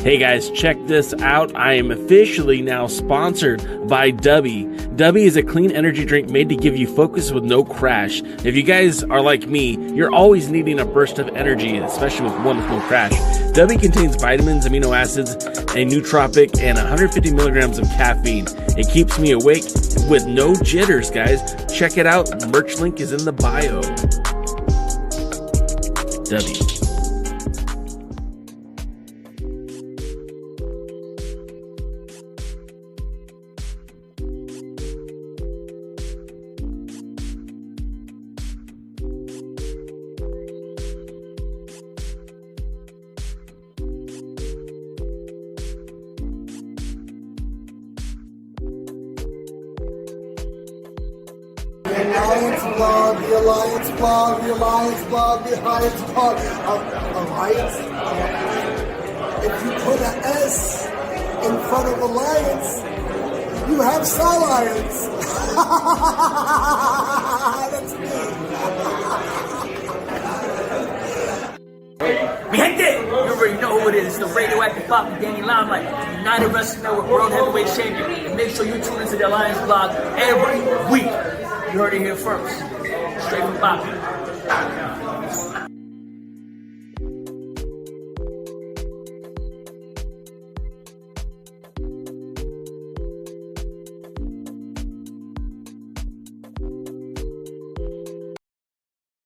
Hey guys, check this out. I am officially now sponsored by Dubby. Dubby is a clean energy drink made to give you focus with no crash. If you guys are like me, you're always needing a burst of energy, especially with one with no crash. Dubby contains vitamins, amino acids, a nootropic, and 150 milligrams of caffeine. It keeps me awake with no jitters, guys. Check it out. Merch link is in the bio. Dubby. The Alliance blog, the Alliance blog. Alliance? If you put an S in front of Alliance, you have Salience. That's Me gente! You already know who it is. The radioactive pop with Danny Limelight, United Wrestling Network World Heavyweight Champion. And make sure you tune into the Alliance blog every week. You heard it here first. Straight from Bobby.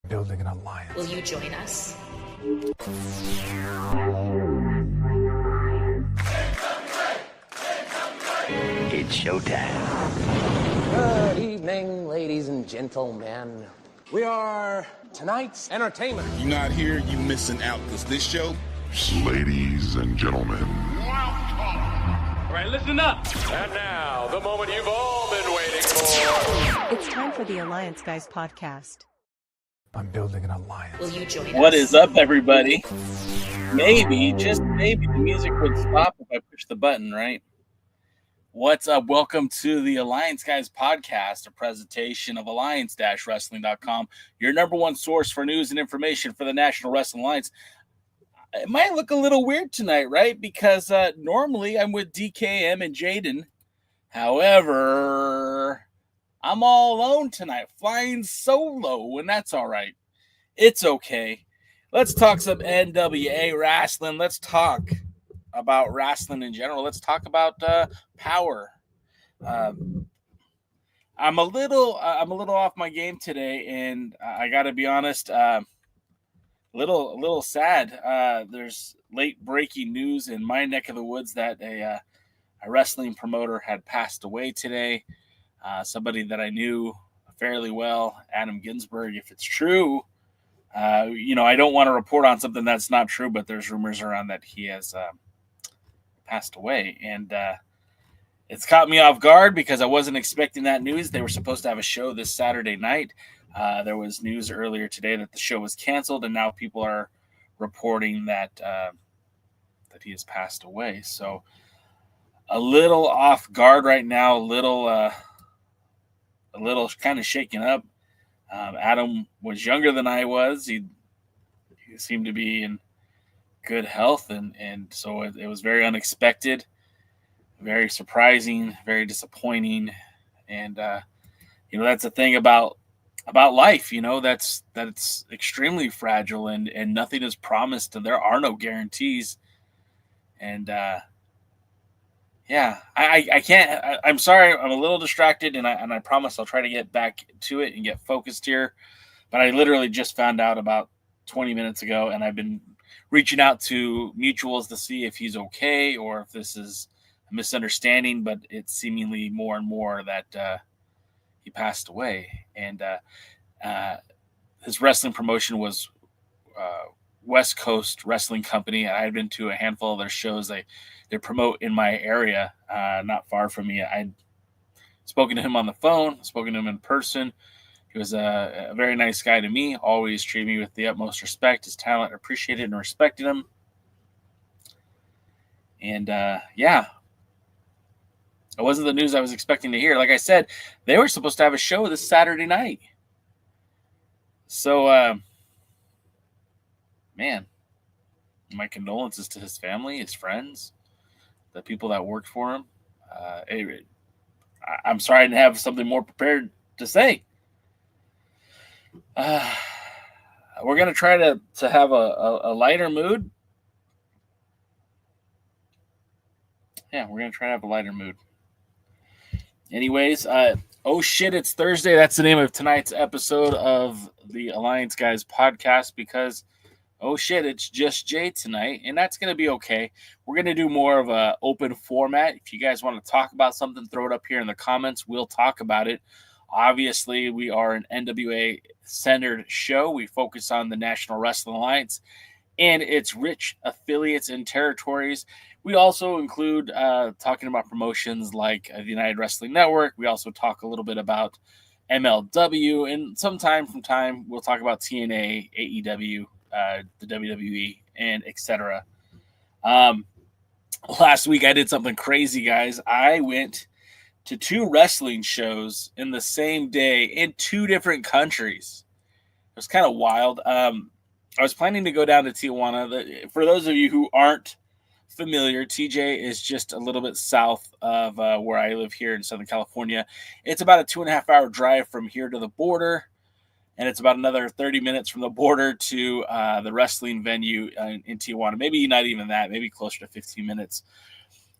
Building an alliance. Will you join us? It's showtime. Good evening, ladies and gentlemen. We are tonight's entertainment. You're not here, you missing out, because this show... Ladies and gentlemen. All right, listen up. And now, the moment you've all been waiting for. It's time for the Alliance Guys podcast. I'm building an alliance. Will you join us? What is up, everybody? Maybe, just maybe, the music would stop if I push the button, right? What's up? Welcome to the Alliance Guys podcast, a presentation of alliance-wrestling.com, your number one source for news and information for the National Wrestling Alliance. It might look a little weird tonight, right? Because normally I'm with DKM and Jaden. However, I'm all alone tonight, flying solo, and that's all right. It's okay. Let's talk some NWA wrestling. Let's talk about wrestling in general. Let's talk about power. I'm a little off my game today, and I got to be honest, a little sad. There's late breaking news in my neck of the woods that a wrestling promoter had passed away today. Somebody that I knew fairly well, Adam Ginsberg. If it's true, I don't want to report on something that's not true, but there's rumors around that he has passed away, and it's caught me off guard because I wasn't expecting that news. They were supposed to have a show this Saturday night. There was news earlier today that the show was canceled, and now people are reporting that he has passed away. So a little off guard right now, a little kind of shaken up. Adam was younger than I was. He seemed to be in good health, and so it was very unexpected, very surprising, very disappointing. And that's the thing about life, that's extremely fragile, and nothing is promised, and there are no guarantees. And I can't. I'm sorry, I'm a little distracted, and I promise I'll try to get back to it and get focused here. But I literally just found out about 20 minutes ago, and I've been reaching out to mutuals to see if he's okay or if this is a misunderstanding, but it's seemingly more and more that he passed away. And his wrestling promotion was West Coast Wrestling Company. I had been to a handful of their shows. They promote in my area, not far from me. I'd spoken to him on the phone, spoken to him in person. He was a very nice guy to me, always treated me with the utmost respect. His talent, appreciated and respected him. And it wasn't the news I was expecting to hear. Like I said, they were supposed to have a show this Saturday night. So, man, My condolences to his family, his friends, the people that worked for him. I'm sorry I didn't have something more prepared to say. We're going to try to have a lighter mood. Yeah, we're going to try to have a lighter mood. Anyways, oh shit, it's Thursday. That's the name of tonight's episode of the Alliance Guys podcast because, oh shit, it's just Jay tonight, and that's going to be okay. We're going to do more of a open format. If you guys want to talk about something, throw it up here in the comments. We'll talk about it. Obviously, we are an NWA-centered show. We focus on the National Wrestling Alliance and its rich affiliates and territories. We also include talking about promotions like the United Wrestling Network. We also talk a little bit about MLW, and sometime from time we'll talk about TNA, AEW, the WWE, and etc. Last week I did something crazy, guys. I went to 2 wrestling shows in the same day in 2 different countries. It was kind of wild. I was planning to go down to Tijuana. For those of you who aren't familiar, TJ is just a little bit south of where I live here in Southern California. It's about a 2.5-hour drive from here to the border, and it's about another 30 minutes from the border to the wrestling venue in Tijuana. Maybe not even that, maybe closer to 15 minutes.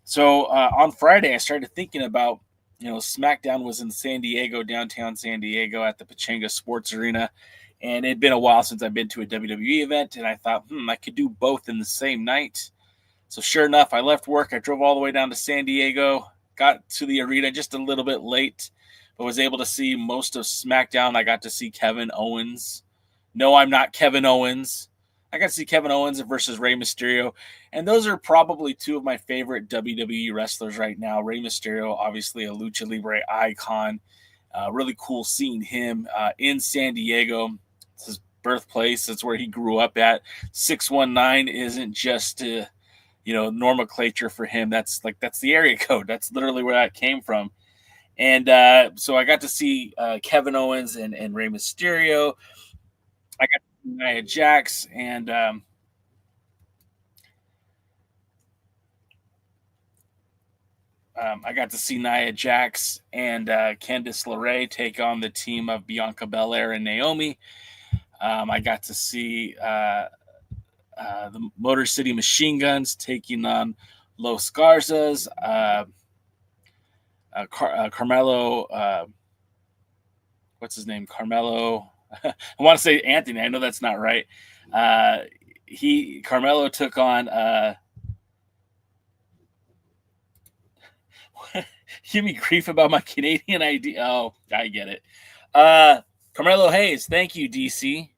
So on Friday, I started thinking about, SmackDown was in San Diego, downtown San Diego at the Pachanga Sports Arena. And it'd been a while since I've been to a WWE event, and I thought, I could do both in the same night. So sure enough, I left work. I drove all the way down to San Diego, got to the arena just a little bit late, but was able to see most of SmackDown. I got to see Kevin Owens. No, I'm not Kevin Owens. I got to see Kevin Owens versus Rey Mysterio. And those are probably 2 of my favorite WWE wrestlers right now. Rey Mysterio, obviously a Lucha Libre icon. Really cool seeing him in San Diego. It's his birthplace. It's where he grew up at. 619 isn't just nomenclature for him. That's the area code. That's literally where that came from. And so I got to see Kevin Owens and Rey Mysterio. I got to see Nia Jax, and I got to see Nia Jax and Candice LeRae take on the team of Bianca Belair and Naomi. I got to see the Motor City Machine Guns taking on Los Garzas. Carmelo, what's his name? Carmelo. I want to say Anthony. I know that's not right. Carmelo took on. Give me grief about my Canadian ID. Oh, I get it. Carmelo Hayes. Thank you, DC.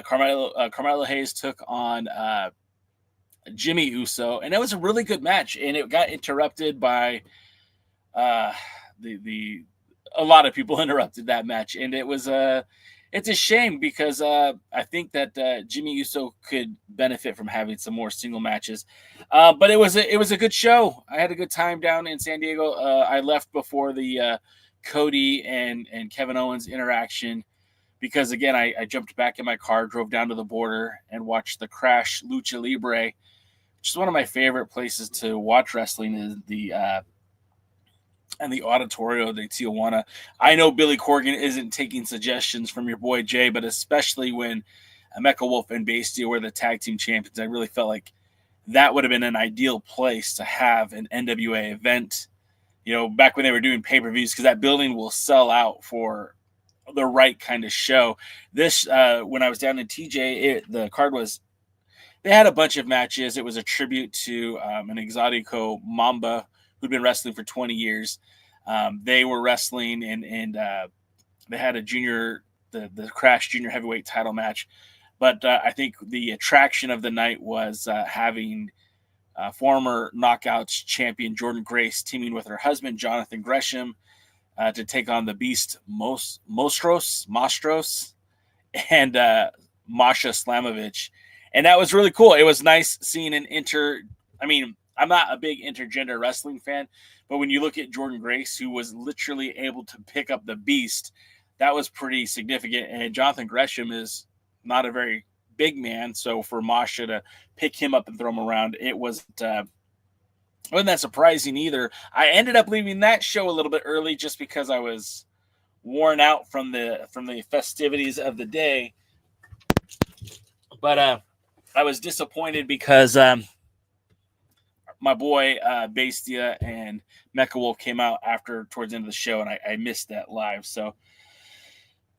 Carmelo Hayes took on Jimmy Uso, and it was a really good match. And it got interrupted by a lot of people interrupted that match, and it was it's a shame because I think that Jimmy Uso could benefit from having some more single matches. But it was a good show. I had a good time down in San Diego. I left before the Cody and Kevin Owens interaction because, again, I jumped back in my car, drove down to the border, and watched the Crash Lucha Libre, which is one of my favorite places to watch wrestling. Is the and the Auditorio de Tijuana. I know Billy Corgan isn't taking suggestions from your boy Jay, but especially when Mecha Wolf and Bastia were the tag team champions, I really felt like that would have been an ideal place to have an NWA event, back when they were doing pay-per-views, because that building will sell out for the right kind of show. This, when I was down in TJ, the card was, they had a bunch of matches. It was a tribute to an Exotico Mamba who'd been wrestling for 20 years. They were wrestling, and they had a the Crash Junior Heavyweight title match. But I think the attraction of the night was having former Knockouts champion Jordan Grace teaming with her husband, Jonathan Gresham, to take on the Beast Mostros, and Masha Slamovich. And that was really cool. It was nice seeing I'm not a big intergender wrestling fan, but when you look at Jordan Grace, who was literally able to pick up the Beast, that was pretty significant. And Jonathan Gresham is not a very big man. So for Masha to pick him up and throw him around, it wasn't that surprising either. I ended up leaving that show a little bit early just because I was worn out from the festivities of the day. But I was disappointed because my boy Bastia and Mecha Wolf came out towards the end of the show, and I missed that live. So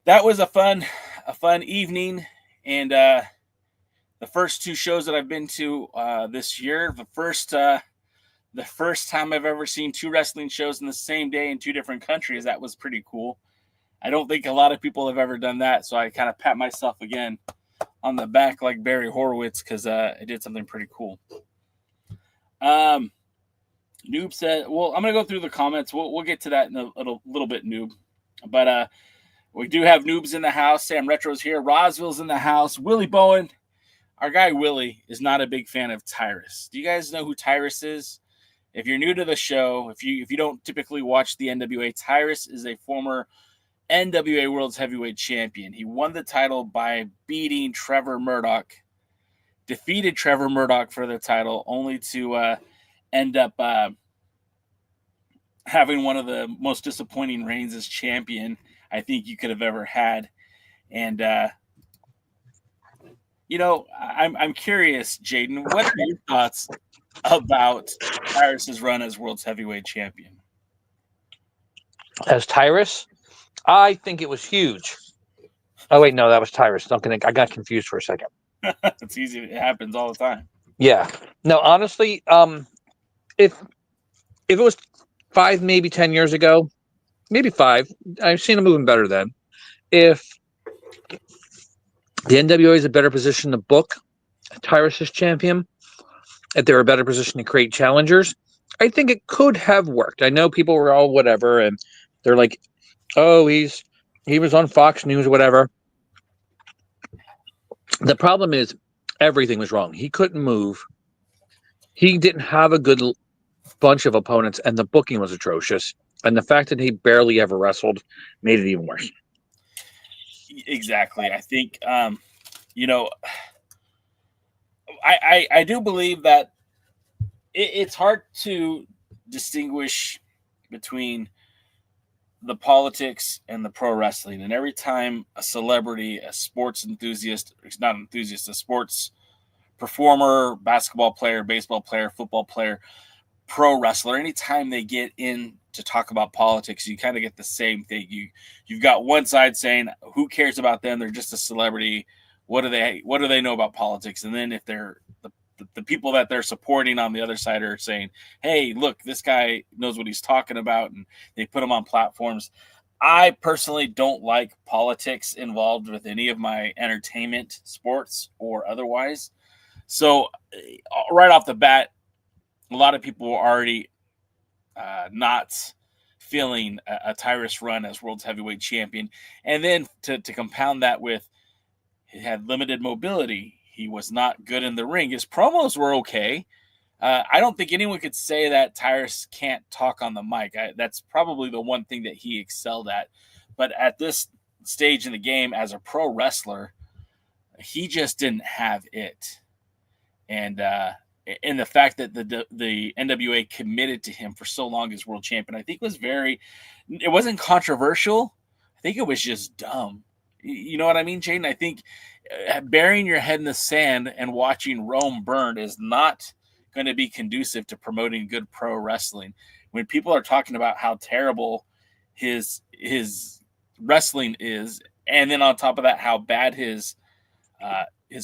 that was a fun evening. And the first two shows that I've been to this year, the first time I've ever seen two wrestling shows in the same day in two different countries, that was pretty cool. I don't think a lot of people have ever done that, so I kind of pat myself again on the back like Barry Horowitz because I did something pretty cool. Noob said, well, I'm going to go through the comments. We'll get to that in a little bit, Noob. But we do have Noobs in the house. Sam Retro's here. Roswell's in the house. Willie Bowen. Our guy Willie is not a big fan of Tyrus. Do you guys know who Tyrus is? If you're new to the show, if you don't typically watch the NWA, Tyrus is a former NWA World's Heavyweight Champion. He won the title by beating Trevor Murdoch, defeated Trevor Murdoch for the title, only to end up having one of the most disappointing reigns as champion I think you could have ever had. And I'm curious, Jaden, what are your thoughts about Tyrus's run as World's Heavyweight Champion? As Tyrus? I think it was huge. Oh, wait, no, that was Tyrus. I got confused for a second. It's easy. It happens all the time. Yeah. No, honestly, if it was 5, maybe 10 years ago, maybe 5, I've seen him moving better then. If the NWA is a better position to book Tyrus as champion, if they're a better position to create challengers, I think it could have worked. I know people were all whatever, and they're like, oh, he was on Fox News or whatever. The problem is everything was wrong. He couldn't move. He didn't have a good bunch of opponents, and the booking was atrocious. And the fact that he barely ever wrestled made it even worse. Exactly. I think, I do believe that it's hard to distinguish between the politics and the pro wrestling. And every time a celebrity, a sports enthusiast, it's not an enthusiast, a sports performer, basketball player, baseball player, football player, pro wrestler, anytime they get in to talk about politics, you kind of get the same thing. You've got one side saying, who cares about them? They're just a celebrity. What do they know about politics? And then if they're the people that they're supporting on the other side are saying, hey, look, this guy knows what he's talking about, and they put him on platforms. I personally don't like politics involved with any of my entertainment, sports or otherwise. So right off the bat, a lot of people were already not feeling a Tyrus run as World's Heavyweight Champion. And then to compound that with, he had limited mobility. He was not good in the ring. His promos were okay. I don't think anyone could say that Tyrus can't talk on the mic. That's probably the one thing that he excelled at. But at this stage in the game as a pro wrestler, he just didn't have it. And the fact that the NWA committed to him for so long as world champion, I think it wasn't controversial. I think it was just dumb. You know what I mean, Jaden? I think burying your head in the sand and watching Rome burn is not going to be conducive to promoting good pro wrestling. When people are talking about how terrible his wrestling is, and then on top of that, how bad his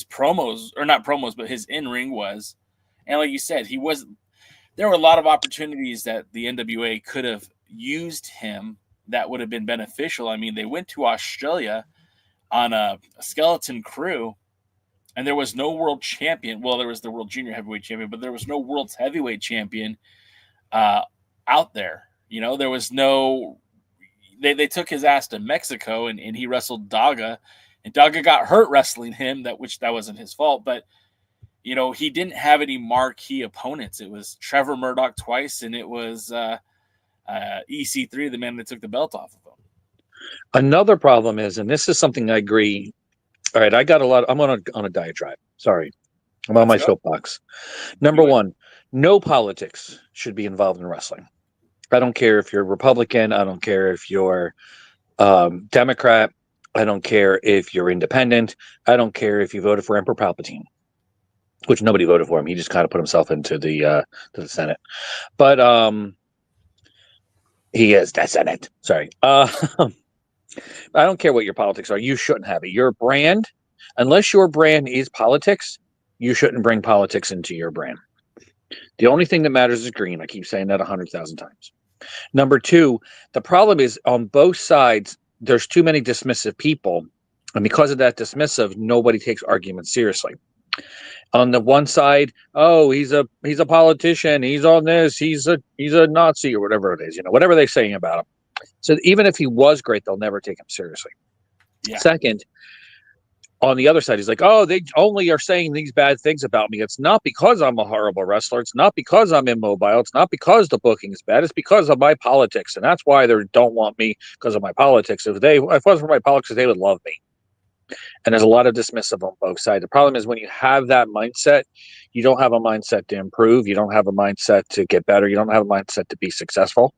promos, or not promos, but his in-ring was. And like you said, there were a lot of opportunities that the NWA could have used him that would have been beneficial. I mean, they went to Australia on a skeleton crew, and there was no world champion. Well, there was the world junior heavyweight champion, but there was no world's heavyweight champion out there. You know, there was no, they took his ass to Mexico and he wrestled Daga, and Daga got hurt wrestling him, that wasn't his fault, but you know, he didn't have any marquee opponents. It was Trevor Murdoch twice, and it was EC3, the man that took the belt off of him. Another problem is, and this is something I agree All right, I got a lot. I'm on a diatribe. Sorry, I'm on my soapbox. Number one, no politics should be involved in wrestling. I don't care if you're Republican. I don't care if you're Democrat. I don't care if you're independent. I don't care if you voted for Emperor Palpatine, which nobody voted for him. He just kind of put himself into the Senate. But he is the Senate. Sorry. I don't care what your politics are. You shouldn't have it. Your brand, unless your brand is politics, you shouldn't bring politics into your brand. The only thing that matters is green. I keep saying that 100,000 times. Number two, the problem is on both sides, there's too many dismissive people. And because of that dismissive, nobody takes arguments seriously. On the one side, oh, he's a politician. He's on this. He's a Nazi or whatever it is. Whatever they're saying about him. So even if he was great, they'll never take him seriously. Yeah. Second, on the other side, he's like, oh, they only are saying these bad things about me. It's not because I'm a horrible wrestler. It's not because I'm immobile. It's not because the booking is bad. It's because of my politics. And that's why they don't want me, because of my politics. If it wasn't for my politics, they would love me. And there's a lot of dismissive on both sides. The problem is when you have that mindset, you don't have a mindset to improve. You don't have a mindset to get better. You don't have a mindset to be successful.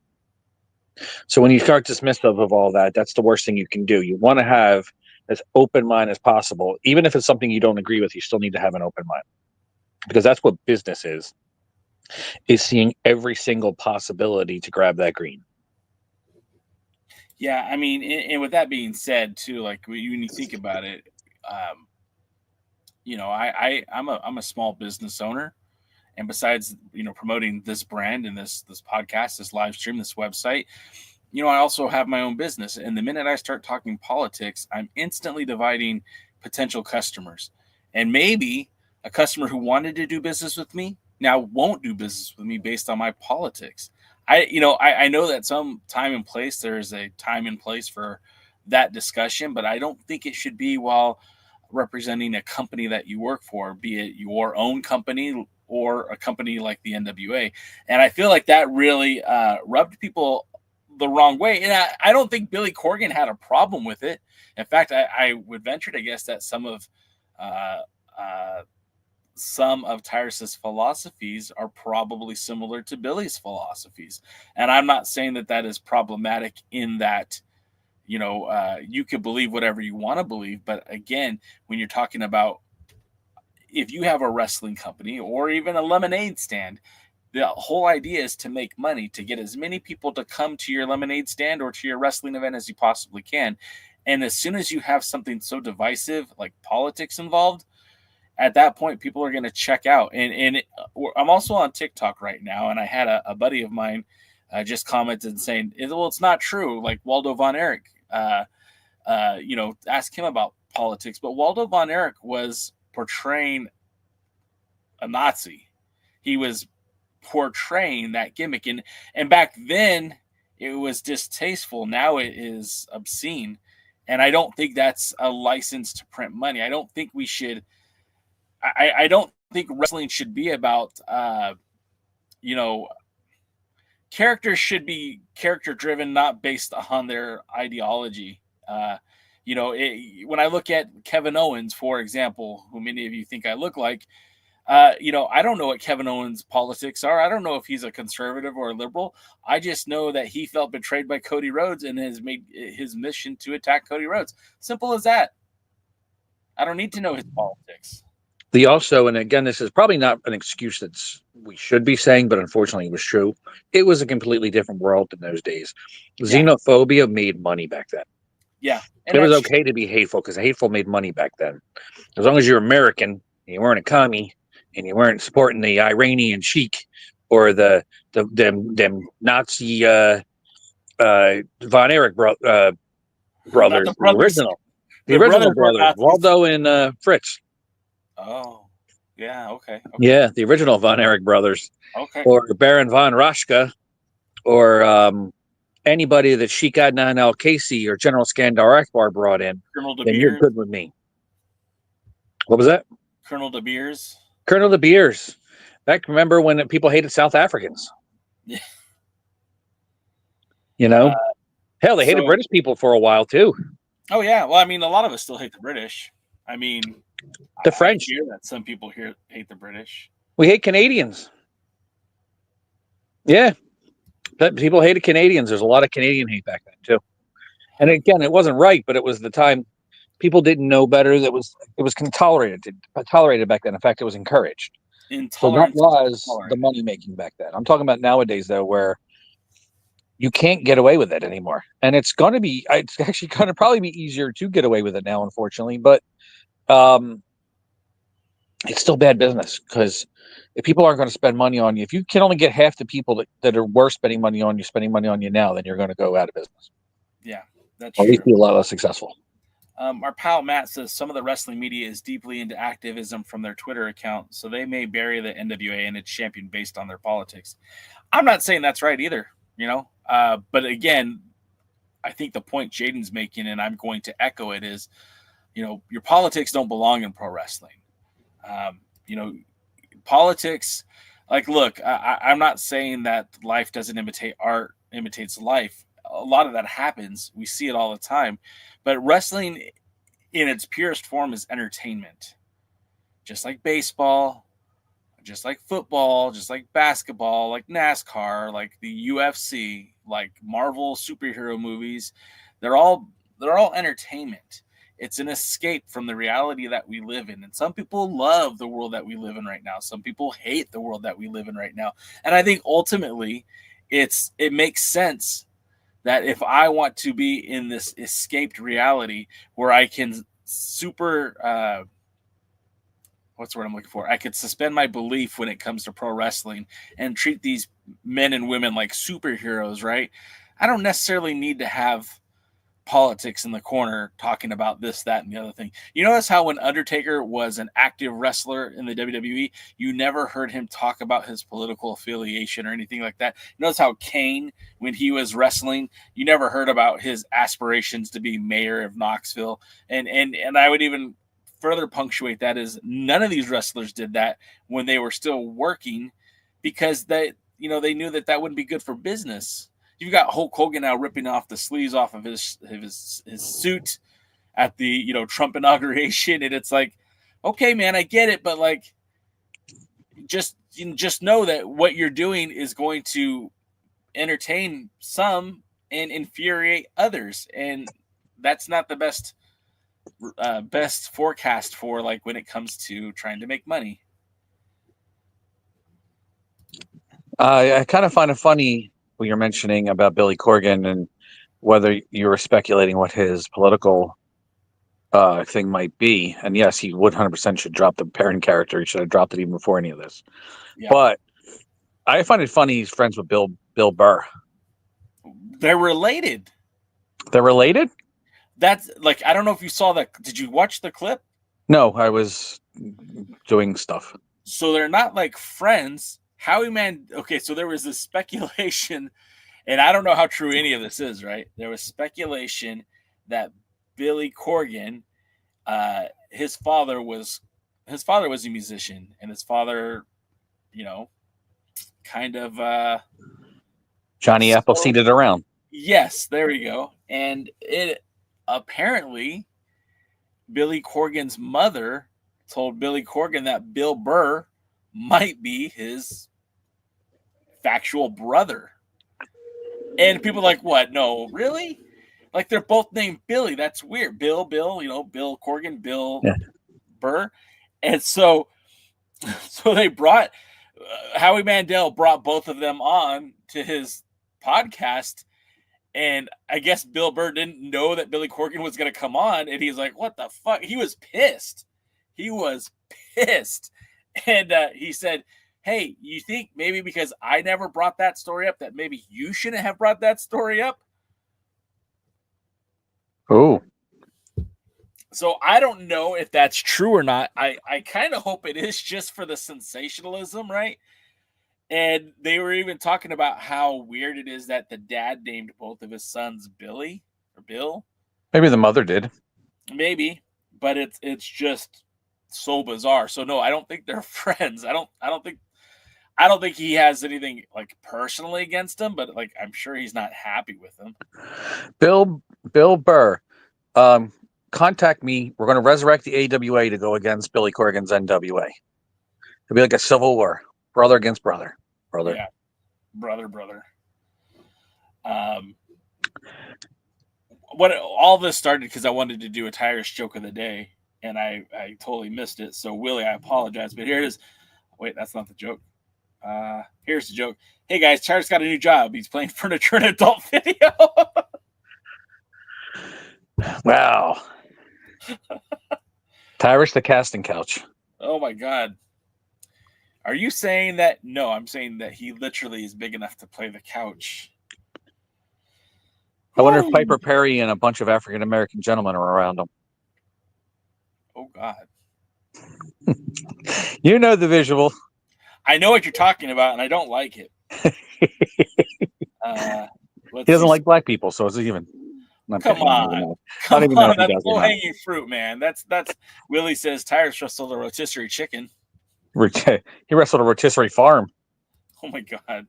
So when you start dismissive of all that, that's the worst thing you can do. You want to have as open mind as possible. Even if it's something you don't agree with, you still need to have an open mind. Because that's what business is seeing every single possibility to grab that green. Yeah, I mean, and with that being said, too, like when you think about it, I'm a small business owner, and besides, promoting this brand and this podcast, this live stream, this website, I also have my own business. And the minute I start talking politics, I'm instantly dividing potential customers. And maybe a customer who wanted to do business with me now won't do business with me based on my politics. I know that some time and place, there's a time and place for that discussion, but I don't think it should be while representing a company that you work for, be it your own company or a company like the NWA. And I feel like that really rubbed people the wrong way. And I don't think Billy Corgan had a problem with it. In fact, I would venture to guess that some of Tyrus's philosophies are probably similar to Billy's philosophies. And I'm not saying that is problematic in that, you could believe whatever you want to believe. But again, when you're talking about if you have a wrestling company or even a lemonade stand, the whole idea is to make money, to get as many people to come to your lemonade stand or to your wrestling event as you possibly can. And as soon as you have something so divisive like politics involved, at that point, people are going to check out. And I'm also on TikTok right now, and I had a buddy of mine just commented saying, well, it's not true. Like Waldo Von Erich, ask him about politics. But Waldo Von Erich was portraying a Nazi. He was portraying that gimmick. And back then, it was distasteful. Now it is obscene. And I don't think that's a license to print money. I don't think we should... I don't think wrestling should be about, characters should be character driven, not based on their ideology. When I look at Kevin Owens, for example, who many of you think I look like, I don't know what Kevin Owens' politics are. I don't know if he's a conservative or a liberal. I just know that he felt betrayed by Cody Rhodes and has made his mission to attack Cody Rhodes. Simple as that. I don't need to know his politics. And again, this is probably not an excuse that we should be saying, but unfortunately it was true. It was a completely different world in those days. Yeah. Xenophobia made money back then. Yeah. It was okay to be hateful because hateful made money back then. As long as you're American and you weren't a commie and you weren't supporting the Iranian sheik or them Nazi Von Erich brothers. The original brothers, Waldo and Fritz. Oh, yeah, okay. Yeah, the original Von Erich brothers. Okay. Or Baron von Raschke, or anybody that Sheikh Adnan al-Kaisi or General Skandar Akbar brought in, then you're good with me. What was that? Colonel De Beers. Colonel De Beers. Remember when people hated South Africans? Yeah. Hell, they hated British people for a while, too. Oh, yeah. Well, I mean, a lot of us still hate the British. I mean, The I French. hear that some people here hate the British. We hate Canadians. Yeah. People hated Canadians. There's a lot of Canadian hate back then, too. And again, it wasn't right, but it was the time people didn't know better. It was tolerated back then. In fact, it was encouraged. So that Intolerance is was the tolerated. money making back then. I'm talking about nowadays, though, where you can't get away with it anymore. And it's actually going to probably be easier to get away with it now, unfortunately. But it's still bad business, because if people aren't going to spend money on you, if you can only get half the people that were spending money on you now, then you're going to go out of business. Yeah, that's Or at least true. be a lot less successful. Our pal Matt says some of the wrestling media is deeply into activism from their Twitter account, so they may bury the NWA and its champion based on their politics. I'm not saying that's right either, but again, I think the point Jaden's making, and I'm going to echo it, is, your politics don't belong in pro wrestling. Politics, like, look, I'm not saying that life doesn't imitate art, imitates life. A lot of that happens. We see it all the time. But wrestling in its purest form is entertainment. Just like baseball, just like football, just like basketball, like NASCAR, like the UFC, like Marvel superhero movies. They're all entertainment. It's an escape from the reality that we live in. And some people love the world that we live in right now. Some people hate the world that we live in right now. And I think ultimately it makes sense that if I want to be in this escaped reality where I can what's the word I'm looking for? I could suspend my belief when it comes to pro wrestling and treat these men and women like superheroes, right? I don't necessarily need to have politics in the corner talking about this, that, and the other thing. You notice how when Undertaker was an active wrestler in the WWE, you never heard him talk about his political affiliation or anything like that. You notice how Kane, when he was wrestling, you never heard about his aspirations to be mayor of Knoxville. And I would even further punctuate that is none of these wrestlers did that when they were still working, because they knew that wouldn't be good for business. You've got Hulk Hogan now ripping off the sleeves off of his suit at the Trump inauguration, and it's like, okay, man, I get it, but like, just know that what you're doing is going to entertain some and infuriate others, and that's not the best forecast for like when it comes to trying to make money. I kind of find it funny what you're mentioning about Billy Corgan and whether you were speculating what his political thing might be. And yes, he 100% should drop the parent character. He should have dropped it even before any of this. Yeah. But I find it funny he's friends with Bill Burr. They're related. They're related? That's like, I don't know if you saw that. Did you watch the clip? No, I was doing stuff. So they're not like friends. Okay, so there was this speculation, and I don't know how true any of this is, right? There was speculation that Billy Corgan, his father was a musician, and his father, kind of Johnny Appleseeded around. Yes, there we go. And it apparently Billy Corgan's mother told Billy Corgan that Bill Burr might be his factual brother. And people are like, what? No, really? Like, they're both named Billy. That's weird. Bill, Bill Corgan, Bill Burr. And so they brought Howie Mandel brought both of them on to his podcast. And I guess Bill Burr didn't know that Billy Corgan was going to come on. And he's like, what the fuck? He was pissed. And he said, hey, you think maybe because I never brought that story up that maybe you shouldn't have brought that story up? Oh. So I don't know if that's true or not. I kind of hope it is, just for the sensationalism, right? And they were even talking about how weird it is that the dad named both of his sons Billy or Bill. Maybe the mother did. Maybe, but it's just so bizarre. So no, I don't think they're friends. I don't think he has anything like personally against him, but like I'm sure he's not happy with him. Bill Burr. contact me. We're going to resurrect the AWA to go against Billy Corgan's NWA. It'll be like a civil war, brother against brother. Yeah, brother. What all this started because I wanted to do a Tyrus joke of the day, and I totally missed it. So Willie, I apologize, but here it is. Wait, that's not the joke. Here's the joke. Hey guys, Tyrus got a new job. He's playing furniture in an adult video. Wow. Tyrus the casting couch. Oh my god. Are you saying that? No, I'm saying that he literally is big enough to play the couch. I wonder if Piper Perry and a bunch of African American gentlemen are around him. Oh God. You know the visual. I know what you're talking about, and I don't like it. He doesn't like black people, so it's even. Come on. That's low hanging fruit, man. That's Willie says Tyrus wrestled a rotisserie chicken. He wrestled a rotisserie farm. Oh my God.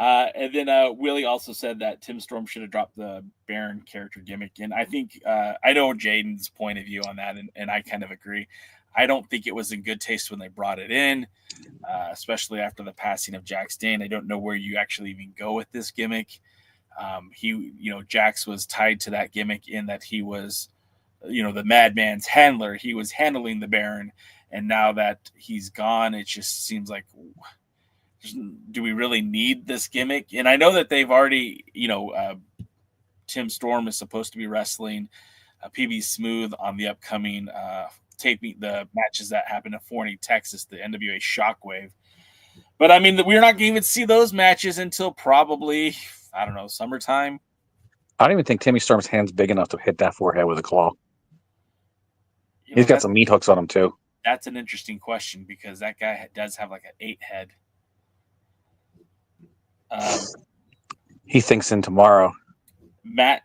And then Willie also said that Tim Storm should have dropped the Baron character gimmick. And I think I know Jaden's point of view on that, and I kind of agree. I don't think it was in good taste when they brought it in, especially after the passing of Jax Dane. I don't know where you actually even go with this gimmick. Jax was tied to that gimmick in that he was, the Madman's handler. He was handling the Baron, and now that he's gone, it just seems like, do we really need this gimmick? And I know that they've already, Tim Storm is supposed to be wrestling PB Smooth on the upcoming taping, the matches that happen in Forney, Texas, the NWA Shockwave. But I mean, we're not going to even see those matches until probably, I don't know, summertime. I don't even think Timmy Storm's hand's big enough to hit that forehead with a claw. He's got some meat hooks on him too. That's an interesting question because that guy does have like an 8 head. He thinks in tomorrow. Matt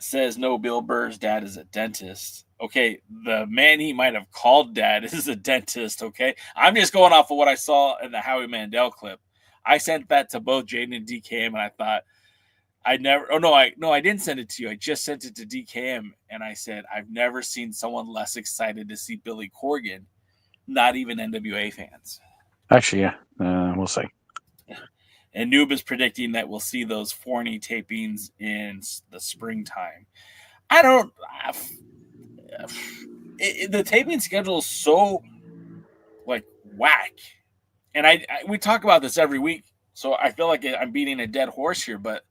says no. Bill Burr's dad is a dentist. Okay, the man he might have called dad is a dentist. Okay, I'm just going off of what I saw in the Howie Mandel clip. I sent that to both Jaden and DKM, and I thought I didn't send it to you. I just sent it to DKM, and I said I've never seen someone less excited to see Billy Corgan. Not even NWA fans. Actually, yeah, we'll see. And Noob is predicting that we'll see those Forney tapings in the springtime. The taping schedule is so like whack. And we talk about this every week. So I feel like I'm beating a dead horse here, but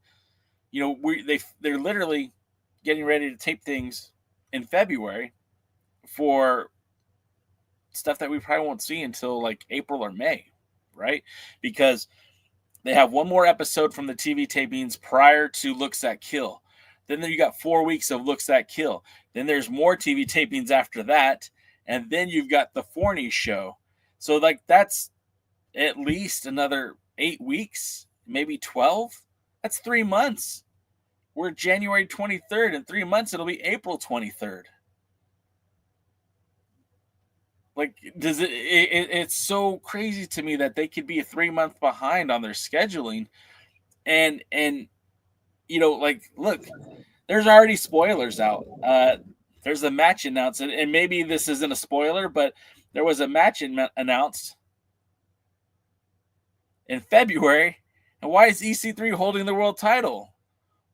they're literally getting ready to tape things in February for stuff that we probably won't see until like April or May, right? Because they have one more episode from the TV tapings prior to Looks That Kill. Then you got 4 weeks of Looks That Kill. Then there's more TV tapings after that. And then you've got the Forney show. So like that's at least another 8 weeks, maybe 12. That's 3 months. We're January 23rd. In 3 months, it'll be April 23rd. Like, it's so crazy to me that they could be a 3 month behind on their scheduling. And look, there's already spoilers out. There's a match announced, and maybe this isn't a spoiler, but there was a match announced in February. And why is EC3 holding the world title?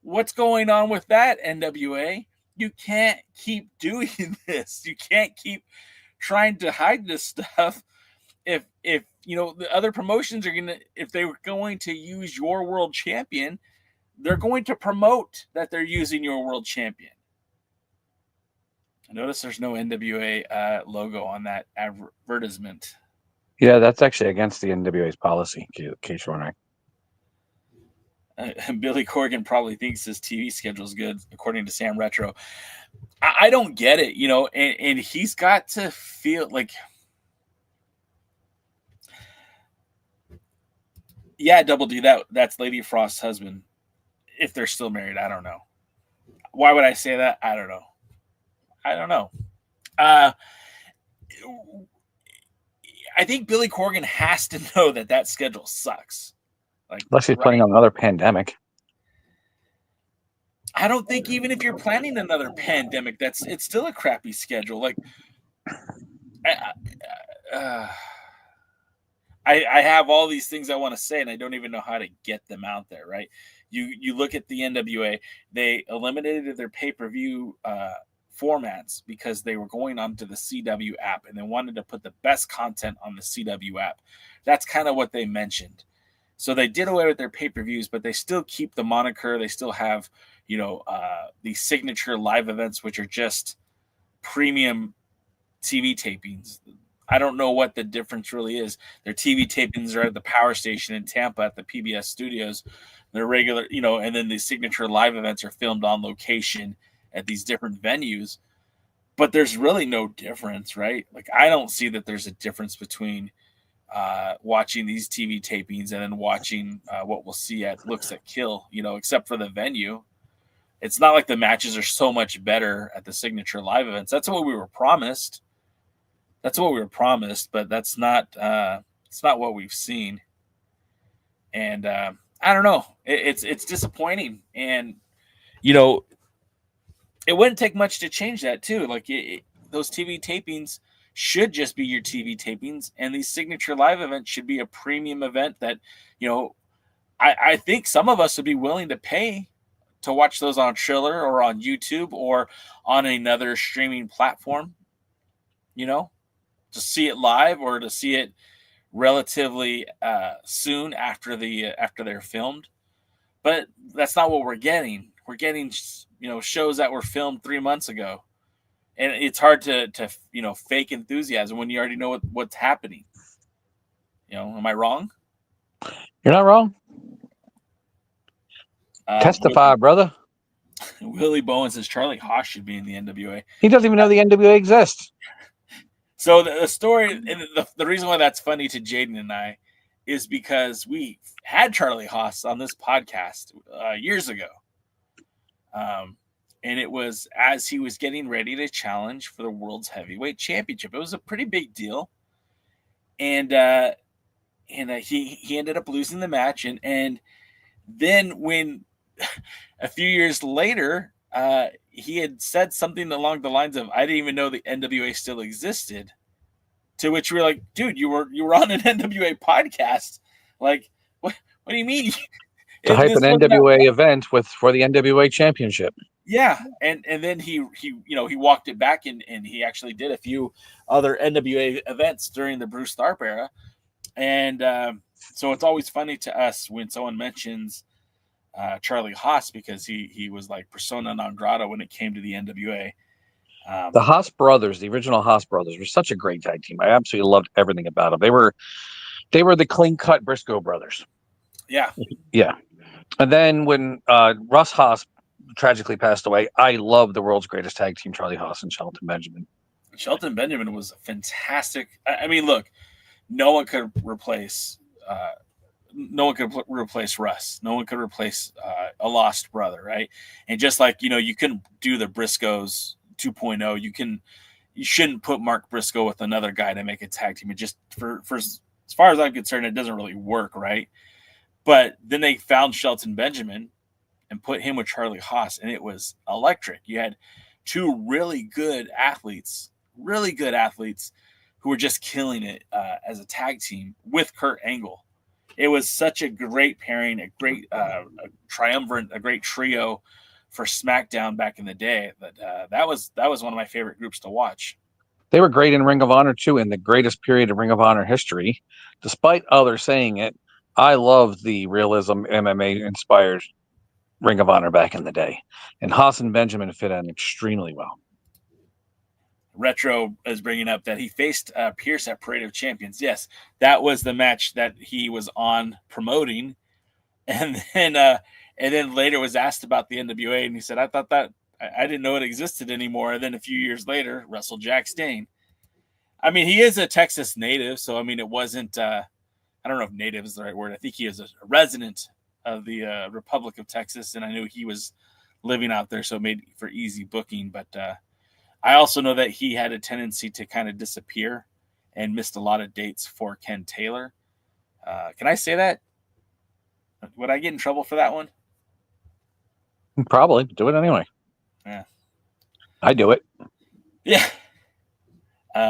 What's going on with that, NWA? You can't keep doing this. You can't keep trying to hide this stuff. If the other promotions are if they were going to use your world champion, they're going to promote that they're using your world champion. I notice there's no NWA logo on that advertisement. Yeah, that's actually against the NWA's policy, in case you're wondering. Billy Corgan probably thinks his TV schedule is good, according to Sam Retro. I don't get it, and he's got to feel like, yeah, Double D, that's Lady Frost's husband. If they're still married, I don't know. Why would I say that? I don't know. I think Billy Corgan has to know that schedule sucks. Like, unless he's planning on another pandemic. I don't think even if you're planning another pandemic, it's still a crappy schedule. Like, I, I have all these things I want to say, and I don't even know how to get them out there. Right? You look at the NWA; they eliminated their pay-per-view formats because they were going onto the CW app, and they wanted to put the best content on the CW app. That's kind of what they mentioned. So they did away with their pay-per-views, but they still keep the moniker. They still have, these signature live events, which are just premium TV tapings. I don't know what the difference really is. Their TV tapings are at the Power Station in Tampa at the PBS studios. Their regular, and then the signature live events are filmed on location at these different venues. But there's really no difference, right? Like, I don't see that there's a difference between watching these TV tapings and then watching what we'll see at Looks at Kill, except for the venue. It's not like the matches are so much better at the signature live events. That's what we were promised. But that's not it's not what we've seen. And I don't know. It's disappointing. And it wouldn't take much to change that too. Like, those TV tapings should just be your TV tapings, and these signature live events should be a premium event that, I think some of us would be willing to pay to watch those on Triller or on YouTube or on another streaming platform, to see it live or to see it relatively soon after they're filmed. But that's not what we're getting. We're getting, shows that were filmed 3 months ago. And it's hard to fake enthusiasm when you already know what's happening. Am I wrong? You're not wrong. Testify, brother. Willie Bowen says Charlie Haas should be in the NWA. He doesn't even know the NWA exists. So the story, and the reason why that's funny to Jaden and I is because we had Charlie Haas on this podcast years ago. And it was as he was getting ready to challenge for the World's Heavyweight Championship. It was a pretty big deal. And he ended up losing the match. And then when a few years later, he had said something along the lines of, "I didn't even know the NWA still existed." To which we were like, "Dude, you were on an NWA podcast. Like, what do you mean?" To hype an NWA event for the NWA Championship. Yeah, and then he walked it back, and he actually did a few other NWA events during the Bruce Tharp era. And so it's always funny to us when someone mentions Charlie Haas, because he was like persona non grata when it came to the NWA. The Haas brothers, the original Haas brothers, were such a great tag team. I absolutely loved everything about them. They were the clean cut Briscoe brothers. Yeah. Yeah. And then when Russ Haas tragically passed away, I loved the world's greatest tag team, Charlie Haas and Shelton Benjamin. Shelton Benjamin was fantastic. I mean, look, no one could replace Russ. No one could replace a lost brother, right? And just like, you couldn't do the Briscoes 2.0, you shouldn't put Mark Briscoe with another guy to make a tag team. It just, for as far as I'm concerned, it doesn't really work, right? But then they found Shelton Benjamin and put him with Charlie Haas, and it was electric. You had two really good athletes who were just killing it as a tag team with Kurt Angle. It was such a great pairing, a great a triumvirate, a great trio for SmackDown back in the day. That was one of my favorite groups to watch. They were great in Ring of Honor too, in the greatest period of Ring of Honor history. Despite others saying it, I loved the realism MMA inspired Ring of Honor back in the day. And Haas and Benjamin fit in extremely well. Retro is bringing up that he faced Pierce at Parade of Champions. Yes, that was the match that he was on promoting. And then later was asked about the NWA, and he said, I thought that I didn't know it existed anymore. And then a few years later, wrestled Jack Dane. I mean, he is a Texas native, so I mean, it wasn't I don't know if native is the right word. I think he is a resident of the Republic of Texas, and I knew he was living out there, so it made for easy booking. But I also know that he had a tendency to kind of disappear and missed a lot of dates for Ken Taylor. Can I say that? Would I get in trouble for that one? Probably do it anyway. Yeah. I do it. Yeah.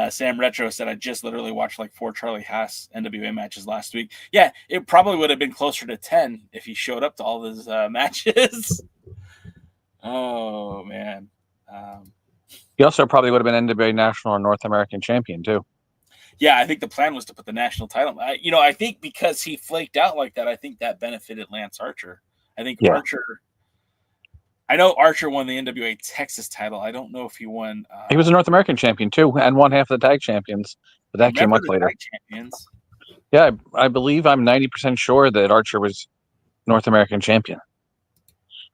Sam Retro said, I just literally watched like 4 Charlie Haas NWA matches last week. Yeah, it probably would have been closer to 10 if he showed up to all his matches. Oh, man. He also probably would have been NWA National or North American Champion, too. Yeah, I think the plan was to put the national title. I think because he flaked out like that, I think that benefited Lance Archer. I think Archer... I know Archer won the NWA Texas title. I don't know if he won. He was a North American champion too, and won half of the tag champions. But that came much later. Tag champions. Yeah, I believe I'm 90% sure that Archer was North American champion.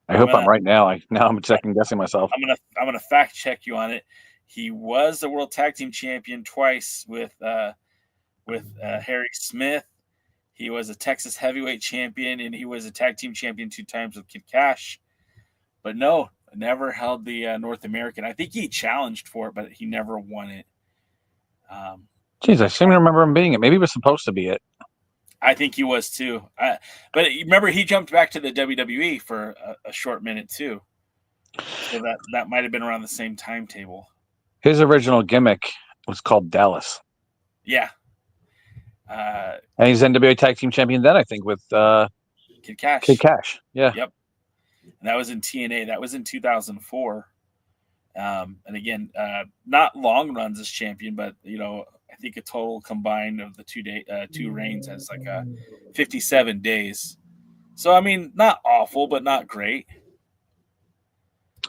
I hope I'm right now. I'm second guessing myself. I'm gonna fact check you on it. He was the World Tag Team Champion twice with Harry Smith. He was a Texas Heavyweight Champion, and he was a Tag Team Champion 2 times with Kid Cash. But no, never held the North American. I think he challenged for it, but he never won it. Jeez, I seem to remember him being it. Maybe he was supposed to be it. I think he was too. But remember, he jumped back to the WWE for a short minute too. So that might have been around the same timetable. His original gimmick was called Dallas. Yeah. And he's NWA Tag Team Champion then, I think, with Kid Cash. Kid Cash, yeah. Yep. And that was in TNA. That was in 2004. And again, not long runs as champion, but I think a total combined of the 2 reigns as like 57 days. So I mean, not awful, but not great.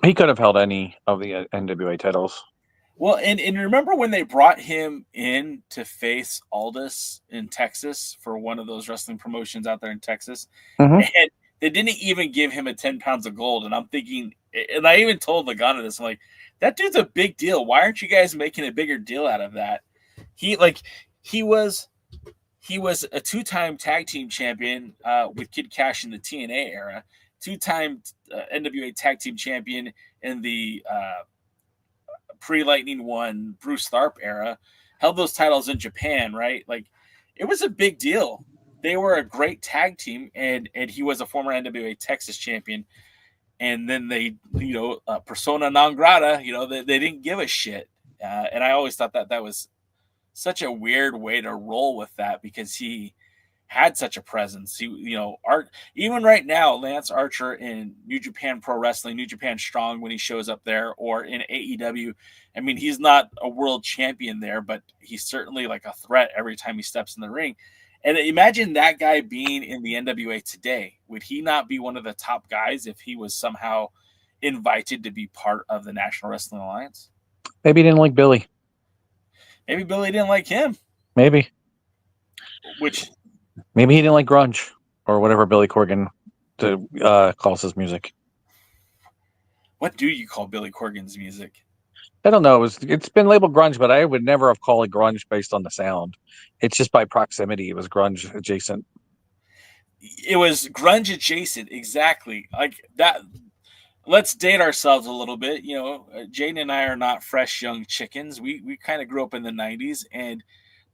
He could have held any of the NWA titles. Well, and remember when they brought him in to face Aldis in Texas for one of those wrestling promotions out there in Texas, and they didn't even give him a 10 pounds of gold. And I'm thinking, and I even told Lagana this, I'm like, that dude's a big deal. Why aren't you guys making a bigger deal out of that? He was a 2-time tag team champion with Kid Cash in the TNA era, 2-time NWA tag team champion in the pre-Lightning One Bruce Tharp era, held those titles in Japan, right? Like, it was a big deal. They were a great tag team, and he was a former NWA Texas champion. And then they, persona non grata, they didn't give a shit. And I always thought that was such a weird way to roll with that, because he had such a presence. Even right now, Lance Archer in New Japan Pro Wrestling, New Japan Strong, when he shows up there, or in AEW, I mean, he's not a world champion there, but he's certainly like a threat every time he steps in the ring. And imagine that guy being in the NWA today. Would he not be one of the top guys if he was somehow invited to be part of the National Wrestling Alliance? Maybe he didn't like Billy. Maybe Billy didn't like him. Maybe. Maybe he didn't like grunge or whatever Billy Corgan calls his music. What do you call Billy Corgan's music? I don't know. It's been labeled grunge, but I would never have called it grunge based on the sound. It's just by proximity. It was grunge adjacent. It was grunge adjacent, exactly. Like that. Let's date ourselves a little bit. Jaden and I are not fresh young chickens. We kind of grew up in the 90s, and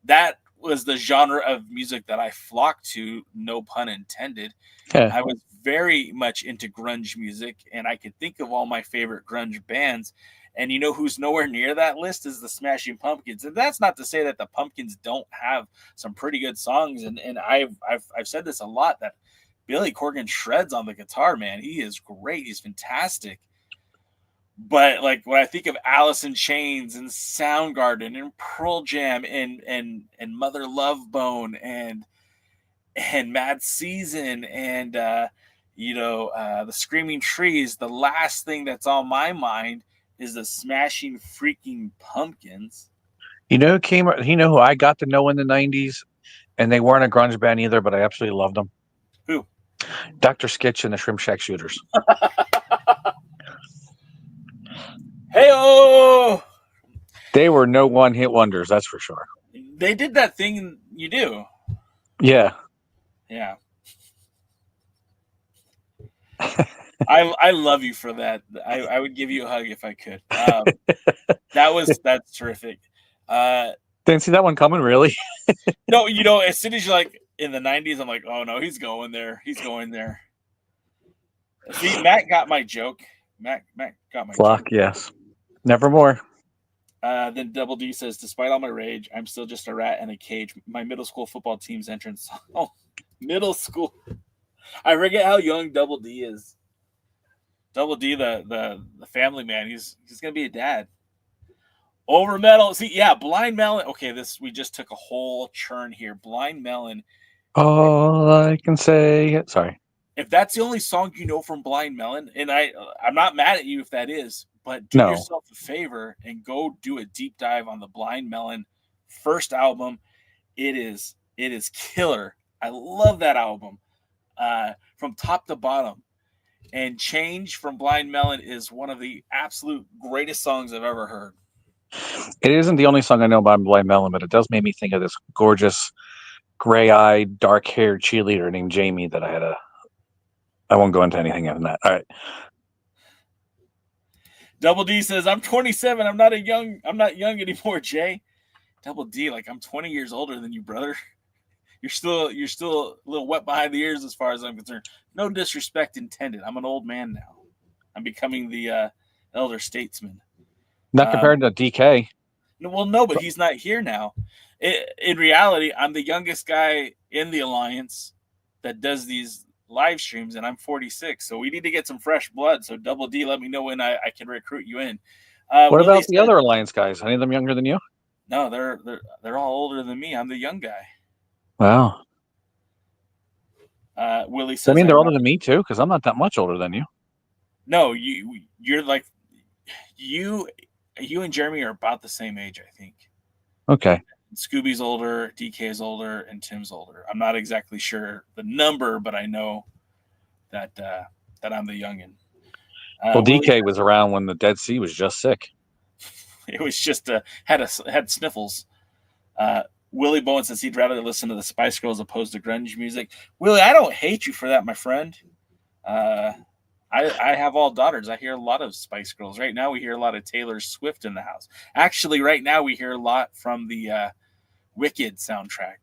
that was the genre of music that I flocked to, no pun intended. Yeah. I was very much into grunge music, and I could think of all my favorite grunge bands. And who's nowhere near that list is the Smashing Pumpkins. And that's not to say that the Pumpkins don't have some pretty good songs. And I've said this a lot, that Billy Corgan shreds on the guitar, man. He is great. He's fantastic. But like when I think of Alice in Chains and Soundgarden and Pearl Jam and Mother Love Bone and Mad Season and the Screaming Trees, the last thing that's on my mind is the Smashing freaking Pumpkins. Who I got to know in the 90s, and they weren't a grunge band either, but I absolutely loved them. Who? Dr. Skitch and the Shrimp Shack Shooters. Hey-oh! They were no one-hit wonders, that's for sure. They did that thing you do. Yeah. Yeah. I love you for that. I would give you a hug if I could. That's terrific. Didn't see that one coming, really. No, as soon as you're like in the 90s, I'm like, oh no, he's going there. He's going there. See, Matt got my joke. Matt got my Flock, joke. yes. Nevermore. Then Double D says, despite all my rage, I'm still just a rat in a cage. My middle school football team's entrance. Oh, middle school. I forget how young Double D is. Double D, the family man. He's gonna be a dad. Over Metal. See, yeah, Blind Melon. Okay, we just took a whole churn here. Blind Melon. All I can say. Sorry. If that's the only song you know from Blind Melon, and I'm not mad at you if that is, but do No. yourself a favor and go do a deep dive on the Blind Melon first album. It is killer. I love that album from top to bottom. And Change from Blind Melon is one of the absolute greatest songs I've ever heard. It isn't the only song I know by Blind Melon, but it does make me think of this gorgeous, gray-eyed, dark-haired cheerleader named Jamie that I won't go into anything on that. All right. Double D says, I'm 27. I'm not young anymore, Jay. Double D, like I'm 20 years older than you, brother. You're still a little wet behind the ears as far as I'm concerned. No disrespect intended. I'm an old man now. I'm becoming the elder statesman. Not compared to DK. Well, no, but he's not here now. In reality, I'm the youngest guy in the Alliance that does these live streams, and I'm 46. So we need to get some fresh blood. So Double D, let me know when I can recruit you in. What about the other Alliance guys? Any of them younger than you? No, they're all older than me. I'm the young guy. Wow. Willie says, I mean, they're older than me too, because I'm not that much older than you. No, you're like you and Jeremy are about the same age, I think. Okay. Scooby's older, DK's older, and Tim's older. I'm not exactly sure the number, but I know that I'm the youngin. Well, DK was around when the Dead Sea was just sick. It was just had sniffles. Willie Bowen says he'd rather listen to the Spice Girls opposed to grunge music. Willie, I don't hate you for that, my friend. I have all daughters. I hear a lot of Spice Girls. Right now we hear a lot of Taylor Swift in the house. Actually, right now we hear a lot from the Wicked soundtrack.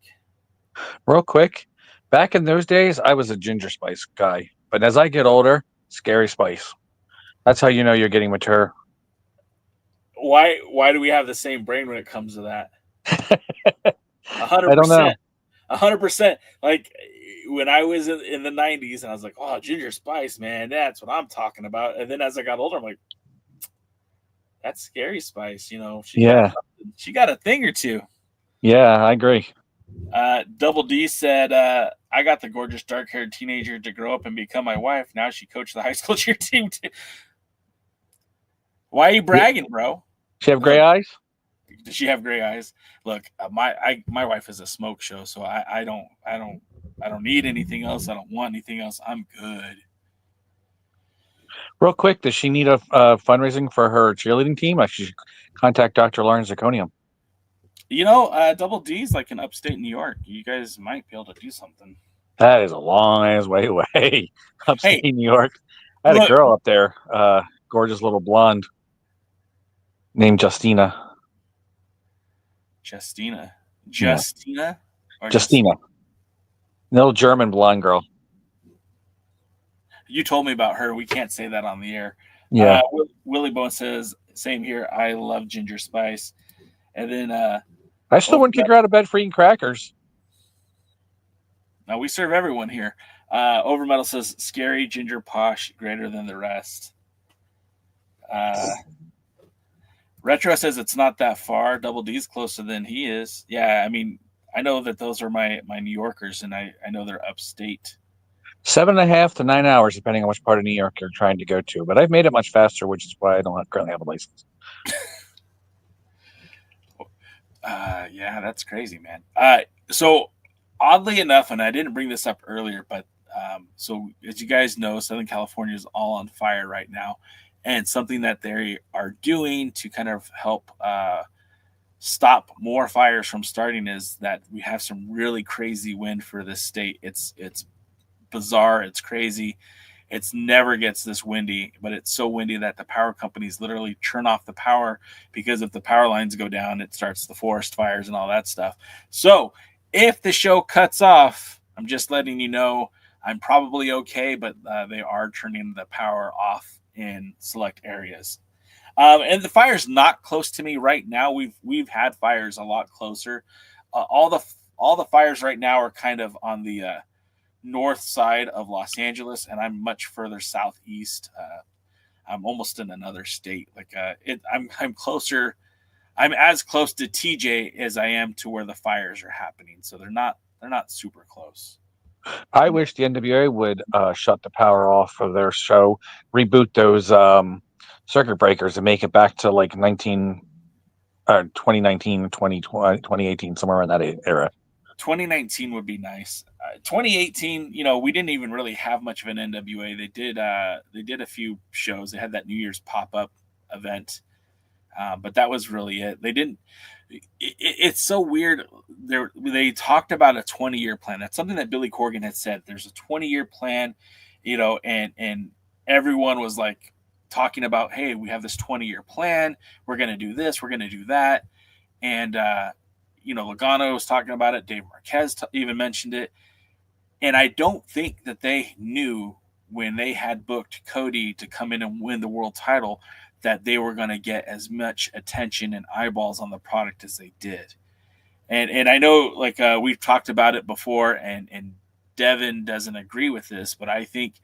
Real quick, back in those days, I was a Ginger Spice guy. But as I get older, Scary Spice. That's how you know you're getting mature. Why do we have the same brain when it comes to that? 100%. I don't know. 100%. Like when I was in the 90s and I was like, oh, Ginger Spice, man, that's what I'm talking about. And then as I got older, I'm like, that's Scary Spice. You know, she got a thing or two. Yeah, I agree. Double D said, I got the gorgeous dark-haired teenager to grow up and become my wife. Now she coached the high school cheer team too. Why are you bragging, bro? She have gray eyes? Does she have gray eyes? Look, my wife is a smoke show, so I don't need anything else. I don't want anything else. I'm good. Real quick, does she need a fundraising for her cheerleading team? I should contact Dr. Lauren Zirconium. You know, Double D's like in upstate New York. You guys might be able to do something. That is a long ass way away. Upstate New York. I had a girl up there, gorgeous little blonde named Justina. Justina? Little German blonde girl. You told me about her. We can't say that on the air. Yeah. Willie Bone says, same here. I love Ginger Spice. And then I still wouldn't kick her out of bed for eating crackers. Now we serve everyone here. Overmetal says, scary, ginger, posh, greater than the rest. Retro says it's not that far. Double D's closer than he is. Yeah, I mean, I know that those are my New Yorkers, and I know they're upstate. 7.5 to 9 hours, depending on which part of New York you're trying to go to. But I've made it much faster, which is why I don't currently have a license. Yeah, that's crazy, man. So oddly enough, and I didn't bring this up earlier, but so as you guys know, Southern California is all on fire right now. And something that they are doing to kind of help stop more fires from starting is that we have some really crazy wind for this state. It's bizarre. It's crazy. It's never gets this windy, but it's so windy that the power companies literally turn off the power because if the power lines go down, it starts the forest fires and all that stuff. So if the show cuts off, I'm just letting you know, I'm probably okay, but they are turning the power off in select areas. And the fire's not close to me right now. We've had fires a lot closer. All the fires right now are kind of on the north side of Los Angeles, and I'm much further southeast. I'm almost in another state. I'm closer. I'm as close to TJ as I am to where the fires are happening. So they're not super close. I wish the NWA would shut the power off of their show, reboot those circuit breakers, and make it back to like 2019, 2020, 2018, somewhere in that era. 2019 would be nice. 2018, we didn't even really have much of an NWA. They did a few shows. They had that New Year's pop-up event, but that was really it. They didn't. It's so weird. They talked about a 20-year plan. That's something that Billy Corgan had said. There's a 20-year plan, and everyone was like talking about, hey, we have this 20-year plan. We're going to do this. We're going to do that. And, Logano was talking about it. Dave Marquez even mentioned it. And I don't think that they knew when they had booked Cody to come in and win the world title that they were going to get as much attention and eyeballs on the product as they did. And I know, we've talked about it before, and Devin doesn't agree with this, but I think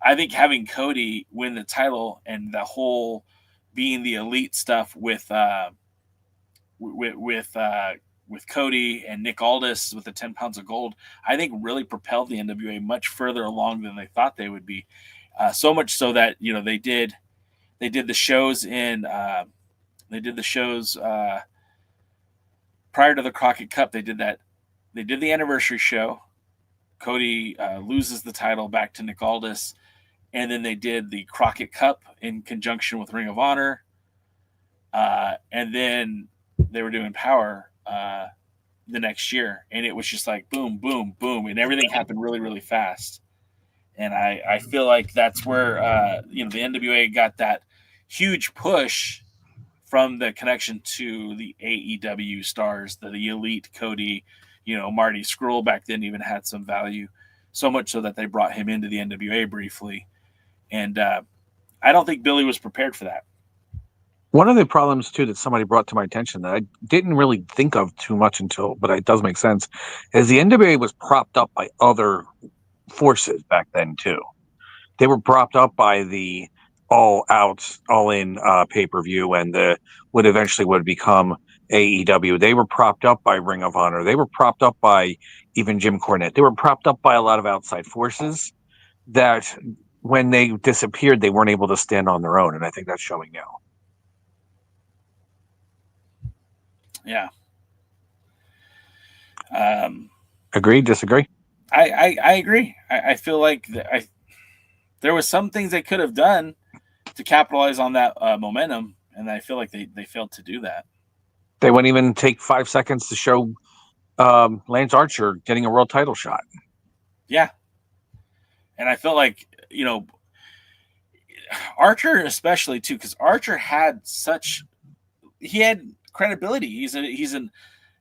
having Cody win the title and the whole being the elite stuff with Cody and Nick Aldis with the 10 pounds of gold, I think really propelled the NWA much further along than they thought they would be. So much so that, they did the shows prior to the Crockett Cup. They did the anniversary show. Cody loses the title back to Nick Aldis. And then they did the Crockett Cup in conjunction with Ring of Honor. And then they were doing Power the next year. And it was just like boom, boom, boom. And everything happened really, really fast. And I feel like that's where, the NWA got that huge push from the connection to the AEW stars, the elite Cody, Marty Scurll back then even had some value, so much so that they brought him into the NWA briefly. And I don't think Billy was prepared for that. One of the problems, too, that somebody brought to my attention that I didn't really think of too much but it does make sense, is the NWA was propped up by other forces back then, too. They were propped up by the all-in pay-per-view and what eventually would become AEW. They were propped up by Ring of Honor. They were propped up by even Jim Cornette. They were propped up by a lot of outside forces that when they disappeared, they weren't able to stand on their own, and I think that's showing now. Yeah. Agree? Disagree? I agree. I feel like there was some things they could have done to capitalize on that momentum, and I feel like they failed to do that. They wouldn't even take 5 seconds to show Lance Archer getting a world title shot. Yeah. And I feel like, Archer especially too, because Archer had he had credibility.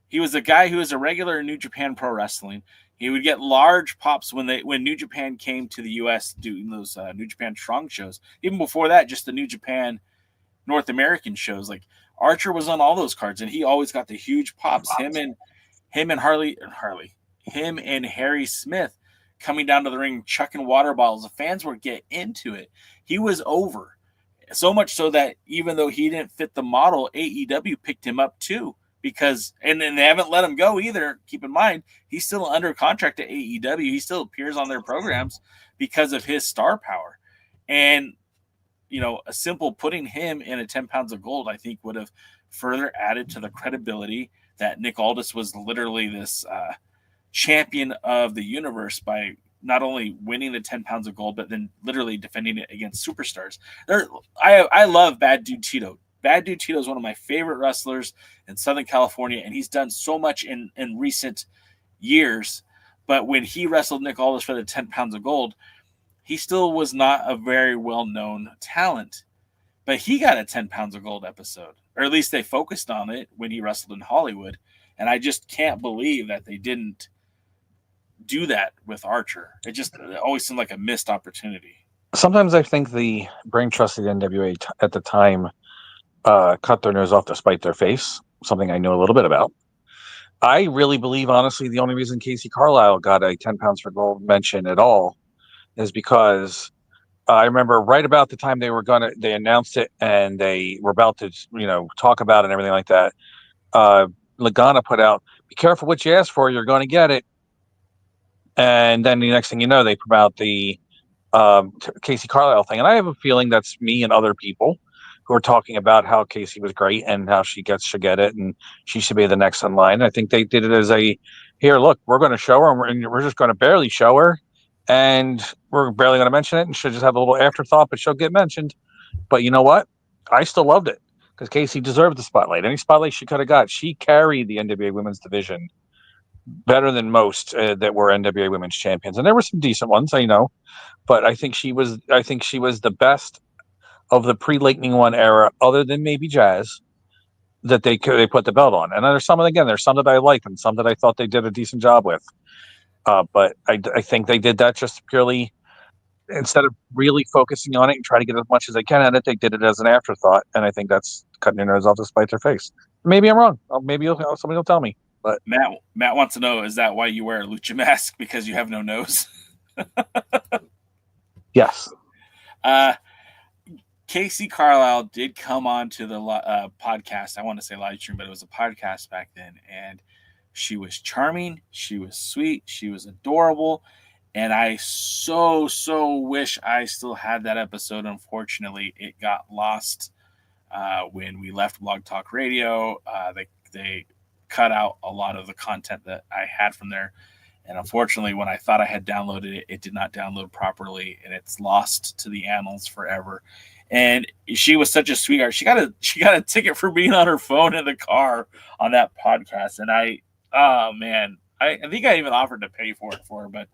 He was a guy who was a regular in New Japan Pro Wrestling. He would get large pops when New Japan came to the U.S. doing those New Japan Strong shows. Even before that, just the New Japan North American shows. Like Archer was on all those cards, and he always got the huge pops. Him and Harry Smith coming down to the ring, chucking water bottles. The fans would get into it. He was over. So much so that even though he didn't fit the model, AEW picked him up too. Because and they haven't let him go either. Keep in mind, he's still under contract to AEW. He still appears on their programs because of his star power. And, a simple putting him in a 10 pounds of gold, I think, would have further added to the credibility that Nick Aldis was literally this champion of the universe by not only winning the 10 pounds of gold, but then literally defending it against superstars. I love Bad Dude Tito. Bad Dude Tito is one of my favorite wrestlers in Southern California, and he's done so much in recent years. But when he wrestled Nick Aldis for the 10 pounds of gold, he still was not a very well-known talent. But he got a 10 pounds of gold episode, or at least they focused on it when he wrestled in Hollywood. And I just can't believe that they didn't do that with Archer. It always seemed like a missed opportunity. Sometimes I think the brain trust of the NWA at the time cut their nose off to spite their face, something I know a little bit about. I really believe, honestly, the only reason Casey Carlisle got a 10 pounds for gold mention at all is because I remember right about the time they announced it and they were about to, talk about it and everything like that. Lagana put out, "Be careful what you ask for, you're going to get it." And then the next thing you know, they put out the Casey Carlisle thing. And I have a feeling that's me and other people who are talking about how Casey was great and how should get it and she should be the next in line. I think they did it as here, look, we're going to show her and we're just going to barely show her and we're barely going to mention it and she'll just have a little afterthought, but she'll get mentioned. But you know what? I still loved it because Casey deserved the spotlight. Any spotlight she could have got. She carried the NWA women's division better than most that were NWA women's champions. And there were some decent ones, I know. But I think she was the best of the pre-Lightning One era, other than maybe Jazz, that they put the belt on. And there's some that I liked and some that I thought they did a decent job with. But I think they did that just purely instead of really focusing on it and try to get as much as they can at it. They did it as an afterthought, and I think that's cutting your nose off to spite their face. Maybe I'm wrong. Maybe somebody will tell me. But Matt wants to know: is that why you wear a lucha mask because you have no nose? Yes. Casey Carlisle did come on to the podcast. I want to say live stream, but it was a podcast back then. And she was charming. She was sweet. She was adorable. And I so wish I still had that episode. Unfortunately, it got lost when we left Blog Talk Radio. They cut out a lot of the content that I had from there. And unfortunately, when I thought I had downloaded it, it did not download properly, and it's lost to the annals forever. And she was such a sweetheart. She got a ticket for being on her phone in the car on that podcast. And I think I even offered to pay for her, but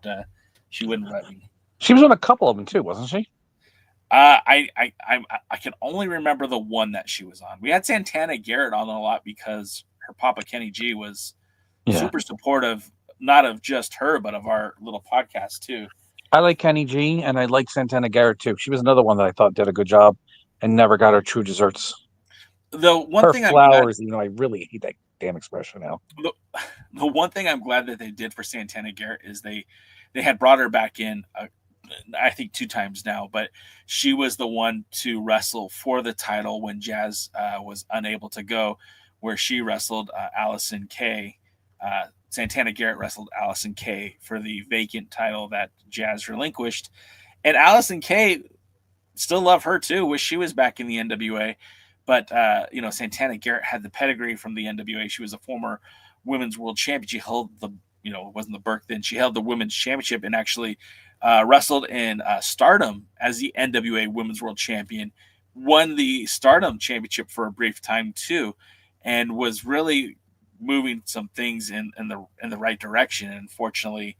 she wouldn't let me. She was on a couple of them too, wasn't she? I can only remember the one that she was on. We had Santana Garrett on a lot because her papa Kenny G was super supportive. Not of just her, but of our little podcast too. I like Kenny G, and I like Santana Garrett too. She was another one that I thought did a good job, and never got her true desserts. The one thing flowers, I really hate that damn expression now. The one thing I'm glad that they did for Santana Garrett is they had brought her back in. I think 2 times now, but she was the one to wrestle for the title when Jazz was unable to go, where she wrestled Allison Kay. Santana Garrett wrestled Allison Kay for the vacant title that Jazz relinquished. And Allison Kay, still love her too. Wish she was back in the NWA. But, Santana Garrett had the pedigree from the NWA. She was a former women's world champion. She held it wasn't the Burke then. She held the women's championship and actually wrestled in Stardom as the NWA women's world champion. Won the Stardom championship for a brief time too. And was really moving some things in the right direction. And unfortunately,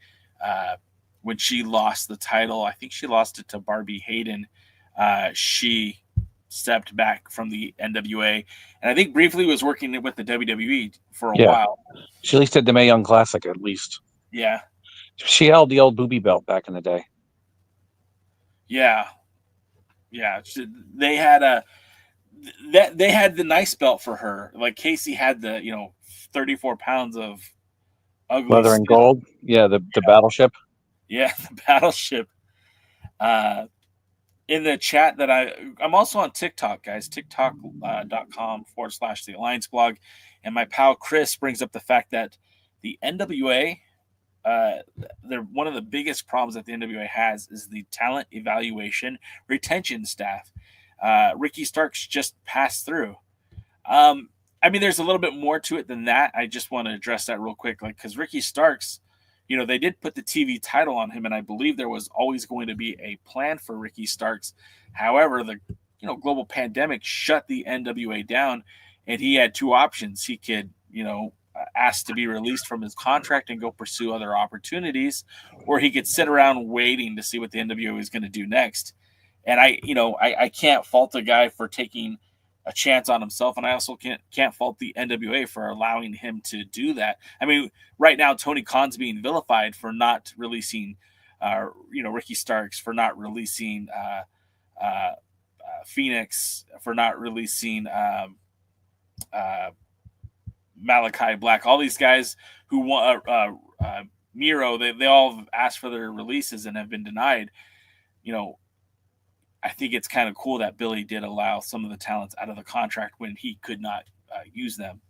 when she lost the title, I think she lost it to Barbie Hayden. She stepped back from the NWA, and I think briefly was working with the WWE for a while. She at least did the Mae Young Classic, at least. Yeah. She held the old booby belt back in the day. Yeah. They had they had the nice belt for her. Like Casey had the 34 pounds of ugly leather and gold. Yeah, the battleship. Yeah, the battleship. In the chat that I'm also on TikTok, guys, tiktok.com/the Alliance blog. And my pal Chris brings up the fact that the NWA, one of the biggest problems that the NWA has is the talent evaluation retention staff. Ricky Starks just passed through. There's a little bit more to it than that. I just want to address that real quick, because Ricky Starks, they did put the TV title on him, and I believe there was always going to be a plan for Ricky Starks. However, the global pandemic shut the NWA down, and he had 2 options. He could, ask to be released from his contract and go pursue other opportunities, or he could sit around waiting to see what the NWA was going to do next. And I can't fault a guy for taking a chance on himself, and I also can't fault the NWA for allowing him to do that. I mean, right now Tony Khan's being vilified for not releasing, Ricky Starks, for not releasing Phoenix, for not releasing Malachi Black. All these guys who want Miro, they all asked for their releases and have been denied. I think it's kind of cool that Billy did allow some of the talents out of the contract when he could not use them.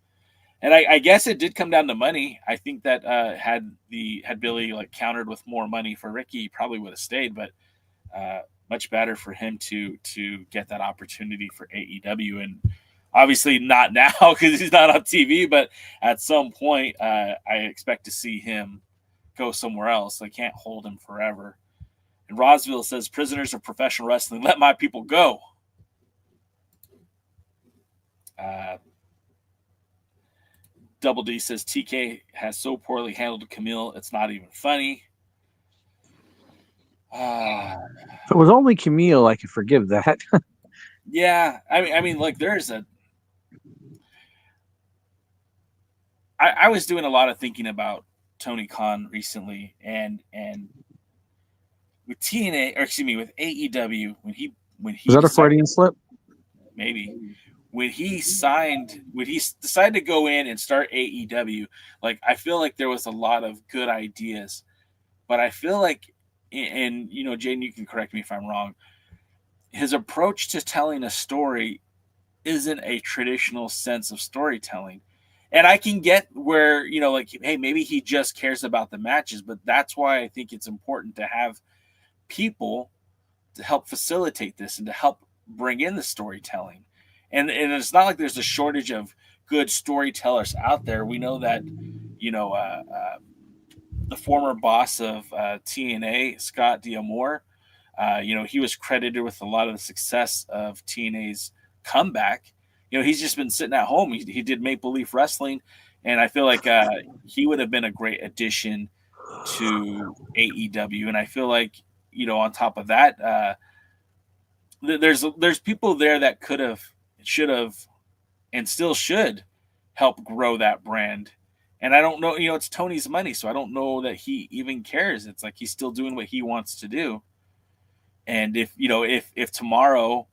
And I guess it did come down to money. I think that had Billy like countered with more money for Ricky, he probably would have stayed. But much better for him to get that opportunity for AEW, and obviously not now because he's not on TV. But at some point, I expect to see him go somewhere else. I can't hold him forever. And Rosville says, prisoners of professional wrestling, let my people go. Double D says, TK has so poorly handled Camille, it's not even funny. If it was only Camille, I could forgive that. Yeah, I mean, like there's I was doing a lot of thinking about Tony Khan recently, and with TNA, or excuse me, with AEW, when he Was that a Freudian slip? Maybe when he decided to go in and start AEW, like I feel like there was a lot of good ideas, but I feel like, and Jane, you can correct me if I'm wrong, his approach to telling a story isn't a traditional sense of storytelling. And I can get where, like, hey, maybe he just cares about the matches, but that's why I think it's important to have people to help facilitate this and to help bring in the storytelling. And it's not like there's a shortage of good storytellers out there. We know that, the former boss of TNA, Scott D'Amore, he was credited with a lot of the success of TNA's comeback. He's just been sitting at home. He did Maple Leaf Wrestling, and I feel like he would have been a great addition to AEW. And I feel like, on top of that, there's people there that could have, should have, and still should help grow that brand. And I don't know, it's Tony's money, so I don't know that he even cares. It's like he's still doing what he wants to do. And if tomorrow,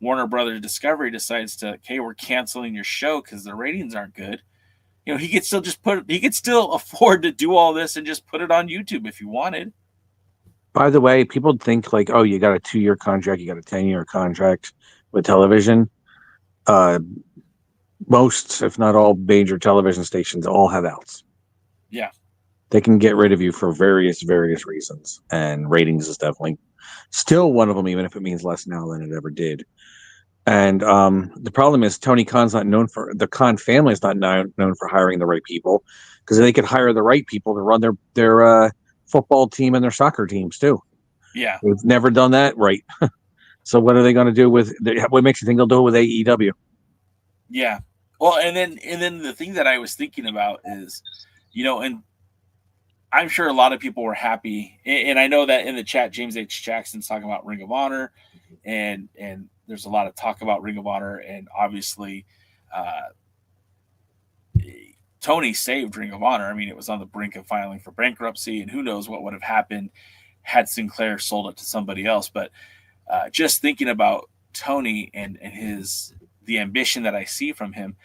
Warner Brothers Discovery decides to, okay, we're canceling your show because the ratings aren't good, he could still afford to do all this and just put it on YouTube if he wanted. By the way, people think like, oh, you got a 2-year contract, you got a 10-year contract with television. Most, if not all, major television stations all have outs. Yeah. They can get rid of you for various reasons. And ratings is definitely still one of them, even if it means less now than it ever did. And the problem is Tony Khan's not known for, the Khan family is not known for hiring the right people, because they could hire the right people to run their football team and their soccer teams too. Yeah. They've never done that right. So what are they going to do what makes you think they'll do it with AEW? Yeah. Well, and then the thing that I was thinking about is, and I'm sure a lot of people were happy, and I know that in the chat, James H. Jackson's talking about Ring of Honor, and there's a lot of talk about Ring of Honor, and obviously Tony saved Ring of Honor. I mean, it was on the brink of filing for bankruptcy, and who knows what would have happened had Sinclair sold it to somebody else. But just thinking about Tony and the ambition that I see from him,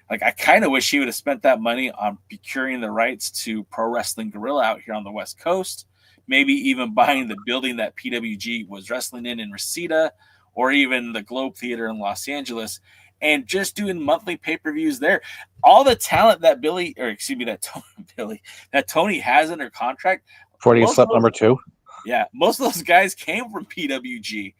like I kind of wish he would have spent that money on procuring the rights to Pro Wrestling Guerrilla out here on the West Coast, maybe even buying the building that PWG was wrestling in Reseda, or even the Globe Theater in Los Angeles, and just doing monthly pay-per-views there. All the talent that Tony has under contract. Freudian slip number 2. Yeah, most of those guys came from PWG.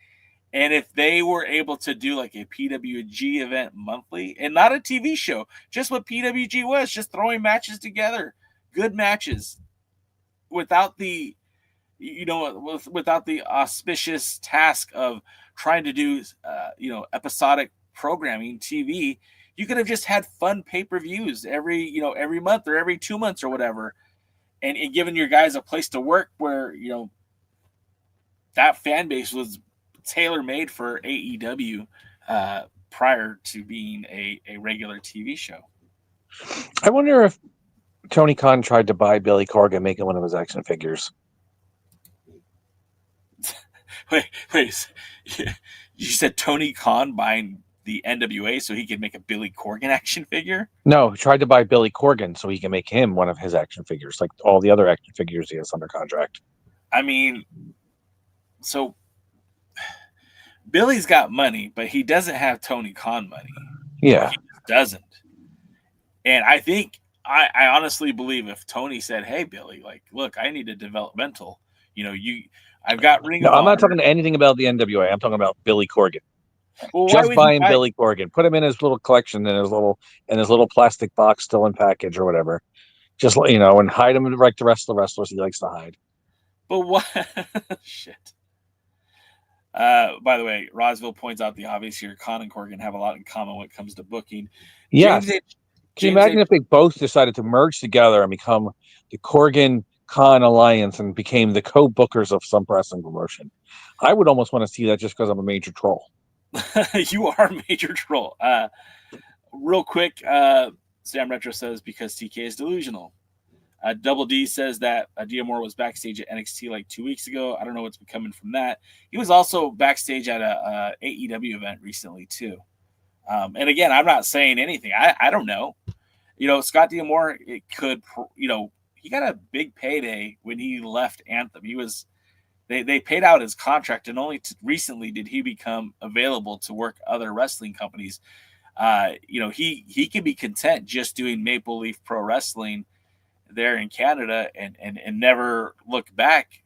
And if they were able to do like a PWG event monthly and not a TV show, just what PWG was, just throwing matches together, good matches, without the, without the auspicious task of trying to do, episodic programming TV, you could have just had fun pay-per-views every month or every 2 months or whatever, and given your guys a place to work where, that fan base was tailor-made for AEW. prior to being a regular TV show. I wonder if Tony Khan tried to buy Billy Corgan, make him one of his action figures. Wait, you said Tony Khan buying the NWA so he could make a Billy Corgan action figure? No, he tried to buy Billy Corgan so he can make him one of his action figures, like all the other action figures he has under contract. I mean, so Billy's got money, but he doesn't have Tony Khan money. Yeah. He doesn't. And I think, I honestly believe if Tony said, hey, Billy, like, look, I need a developmental, I've got Ring of No, I'm not Honor. talking anything about the NWA. I'm talking about Billy Corgan. Well, Just buying Billy Corgan. Put him in his little collection in his little plastic box still in package or whatever. Just, and hide him like the rest of the wrestlers he likes to hide. But what? Shit. By the way, Rosville points out the obvious here. Khan and Corgan have a lot in common when it comes to booking. Yeah. Can you imagine if they both decided to merge together and become the Corgan Khan alliance and became the co-bookers of some wrestling promotion? I would almost want to see that just because I'm a major troll. You are a major troll. Real quick, Sam Retro says because TK is delusional. Double D says that Diamore was backstage at NXT like 2 weeks ago. I don't know what's been coming from that. He was also backstage at a AEW event recently too. And again, I'm not saying anything. I don't know. Scott Diamore, it could, he got a big payday when he left Anthem. They paid out his contract, and only recently did he become available to work other wrestling companies. He can be content just doing Maple Leaf Pro Wrestling there in Canada and never look back.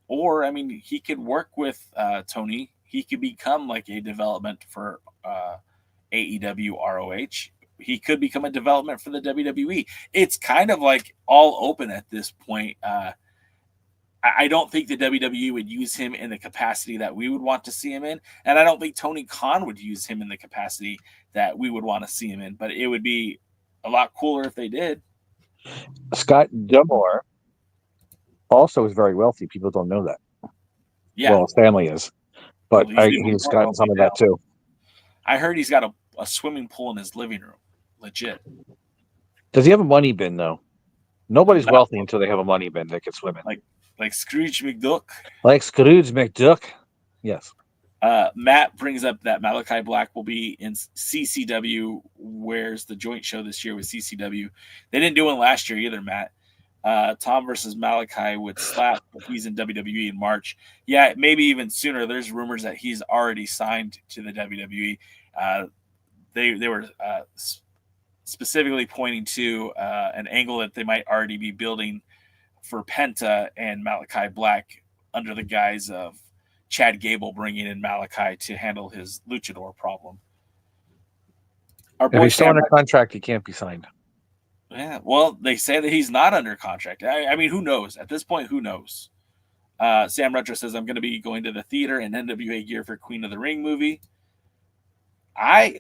Or, I mean, he could work with Tony. He could become like a development for AEW ROH. He could become a development for the WWE. It's kind of like all open at this point. I don't think the WWE would use him in the capacity that we would want to see him in. And I don't think Tony Khan would use him in the capacity that we would want to see him in. But it would be a lot cooler if they did. Scott Diamore also is very wealthy. People don't know that. Yeah. Well, his family is. But he's gotten some of that too. I heard he's got a swimming pool in his living room. Legit. Does he have a money bin, though? Nobody's wealthy until they have a money bin they can swim in. Like Scrooge McDuck. Like Scrooge McDuck. Yes. Matt brings up that Malachi Black will be in CCW, where's the joint show this year with CCW. They didn't do one last year either, Matt. Thom versus Malachi would slap if he's in WWE in March. Yeah, maybe even sooner. There's rumors that he's already signed to the WWE. They were specifically pointing to an angle that they might already be building for Penta and Malachi Black under the guise of Chad Gable bringing in Malachi to handle his luchador problem. If he's still under contract, he can't be signed. Yeah, well, they say that he's not under contract. I mean, who knows? At this point, who knows? Sam Retro says, I'm going to be going to the theater in NWA gear for Queen of the Ring movie. I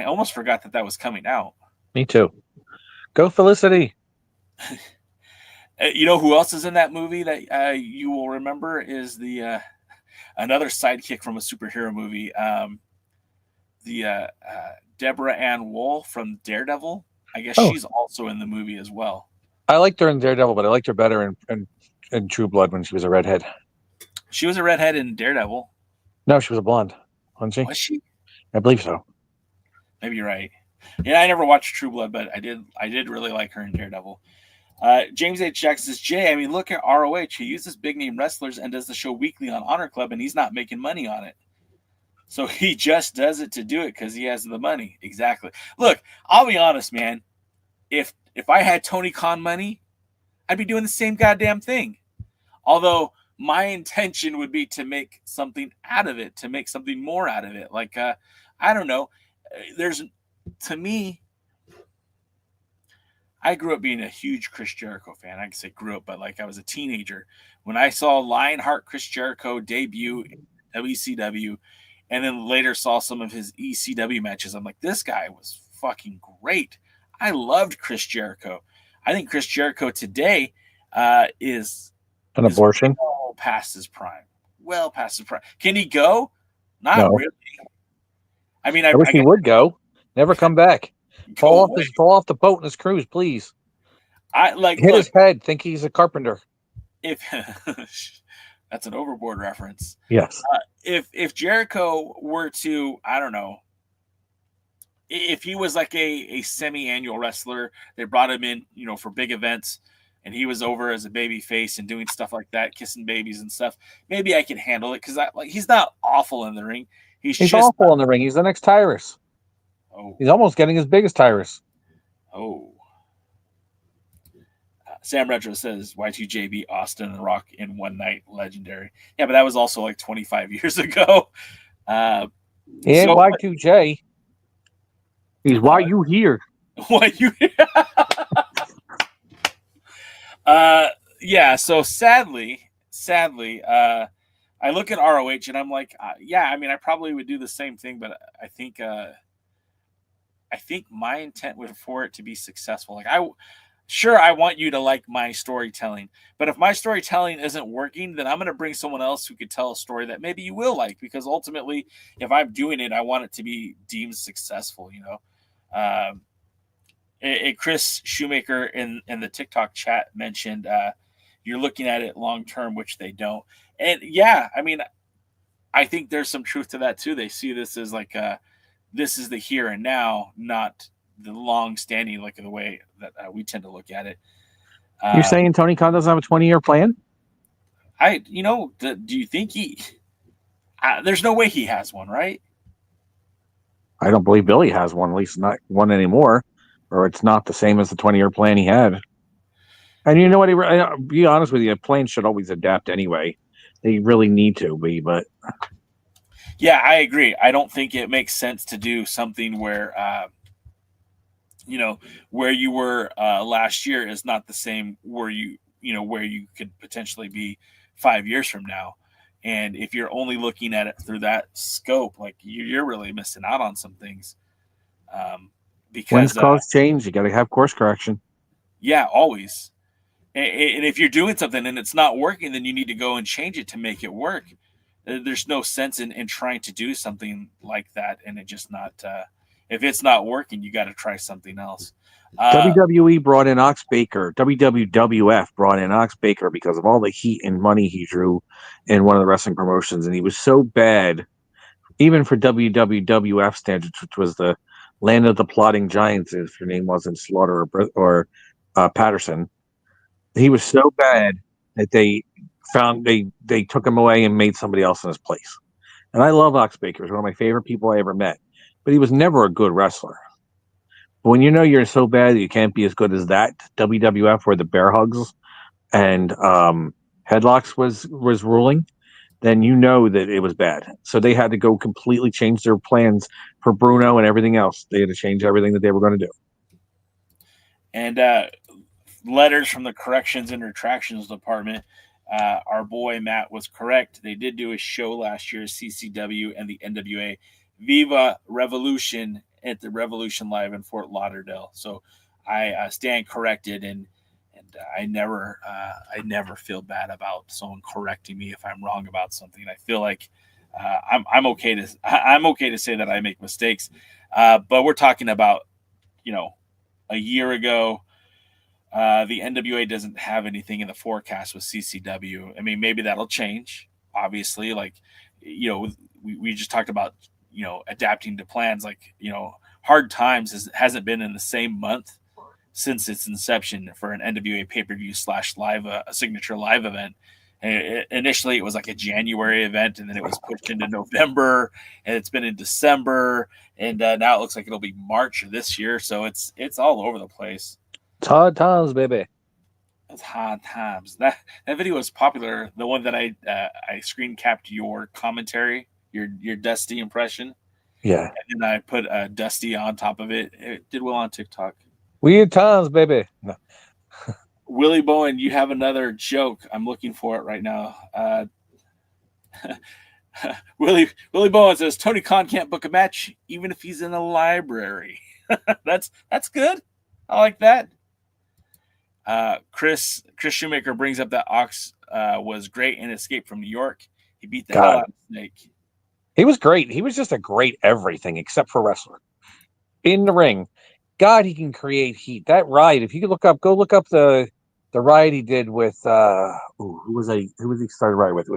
almost forgot that was coming out. Me too. Go Felicity. You know who else is in that movie that you will remember is the another sidekick from a superhero movie, the Deborah Ann Wool from Daredevil. I guess she's also in the movie as well. I liked her in Daredevil, but I liked her better in True Blood when she was a redhead. She was a redhead in Daredevil. No, she was a blonde, wasn't she? Was she? I believe so. Maybe you're right. Yeah, I never watched True Blood, but I did really like her in Daredevil. James H. Jackson says, Jay, I mean, look at ROH. He uses big name wrestlers and does the show weekly on Honor Club, and he's not making money on it. So he just does it to do it because he has the money. Exactly. Look, I'll be honest, man. If I had Tony Khan money, I'd be doing the same goddamn thing. Although my intention would be to make something out of it, to make something more out of it. Like, I don't know. To me, I grew up being a huge Chris Jericho fan. I can say grew up, but like I was a teenager when I saw Lionheart Chris Jericho debut in WCW, and then later saw some of his ECW matches. I'm like, this guy was fucking great. I loved Chris Jericho. I think Chris Jericho today is an abortion. Well past his prime. Well past his prime. Can he go? Not No. really. I mean, I wish he would go. Never come back. Fall off the boat in his cruise, please. Hit his head. Think he's a carpenter. If that's an Overboard reference. Yes. If Jericho were to, I don't know, if he was like a semi-annual wrestler, they brought him in, for big events, and he was over as a baby face and doing stuff like that, kissing babies and stuff, maybe I could handle it because he's not awful in the ring. He's just awful in the ring. He's the next Tyrus. Oh. He's almost getting as big as Tyrus. Oh. Sam Retro says Y2JB, Austin, and Rock in one night, legendary. Yeah, but that was also like 25 years ago. He ain't Y2J. He's why you here. Why you here? Yeah, so sadly, I look at ROH and I'm like, I probably would do the same thing, but I think my intent was for it to be successful. Like I want you to like my storytelling, but if my storytelling isn't working, then I'm going to bring someone else who could tell a story that maybe you will like, because ultimately, if I'm doing it, I want it to be deemed successful, Chris Shoemaker in the TikTok chat mentioned you're looking at it long term, which they don't. And yeah, I mean, I think there's some truth to that too. They see this as like this is the here and now, not the long standing, like the way that we tend to look at it. You're saying Tony Khan doesn't have a 20-year plan? Do you think there's no way he has one, right? I don't believe Billy has one, at least not one anymore, or it's not the same as the 20-year plan he had. And you know what? Be honest with you, plans should always adapt anyway. They really need to be, but yeah, I agree. I don't think it makes sense to do something where, where you were last year is not the same where you could potentially be 5 years from now. And if you're only looking at it through that scope, like you're really missing out on some things. Because when's cause change, you got to have course correction. Yeah, always. And if you're doing something and it's not working, then you need to go and change it to make it work. There's no sense in trying to do something like that and it just not. If it's not working, you got to try something else. WWE brought in Ox Baker. WWF brought in Ox Baker because of all the heat and money he drew in one of the wrestling promotions, and he was so bad, even for WWF standards, which was the land of the plotting giants, if your name wasn't Slaughter or Patterson. He was so bad that they took him away and made somebody else in his place. And I love Ox Baker. He's one of my favorite people I ever met, but he was never a good wrestler. But when you know you're so bad that you can't be as good as that, WWF, where the bear hugs and headlocks was ruling, then you know that it was bad. So they had to go completely change their plans for Bruno and everything else. They had to change everything that they were going to do. And letters from the corrections and retractions department. Our boy Matt was correct. They did do a show last year, CCW and the NWA Viva Revolution at the Revolution Live in Fort Lauderdale. So I stand corrected, and I never feel bad about someone correcting me if I'm wrong about something. I feel like I'm okay to say that I make mistakes. But we're talking about a year ago. The NWA doesn't have anything in the forecast with CCW. I mean, maybe that'll change. Obviously, like we just talked about adapting to plans. Like Hard Times hasn't been in the same month since its inception for an NWA pay-per-view / live a signature live event. And initially, it was like a January event, and then it was pushed into November, and it's been in December, and now it looks like it'll be March of this year. So it's all over the place. It's hard times, baby. It's hard times. That video was popular. The one that I screen capped your commentary, your Dusty impression. Yeah. And then I put Dusty on top of it. It did well on TikTok. Weird times, baby. No. Willie Bowen, you have another joke. I'm looking for it right now. Willie Bowen says Tony Khan can't book a match even if he's in a library. That's good. I like that. Chris Shoemaker brings up that Ox was great in Escape from New York. He beat the hell out of Snake. He was great. He was just a great everything except for wrestler. In the ring, God, he can create heat. That ride, if you could go look up the ride he did with who was he started right with?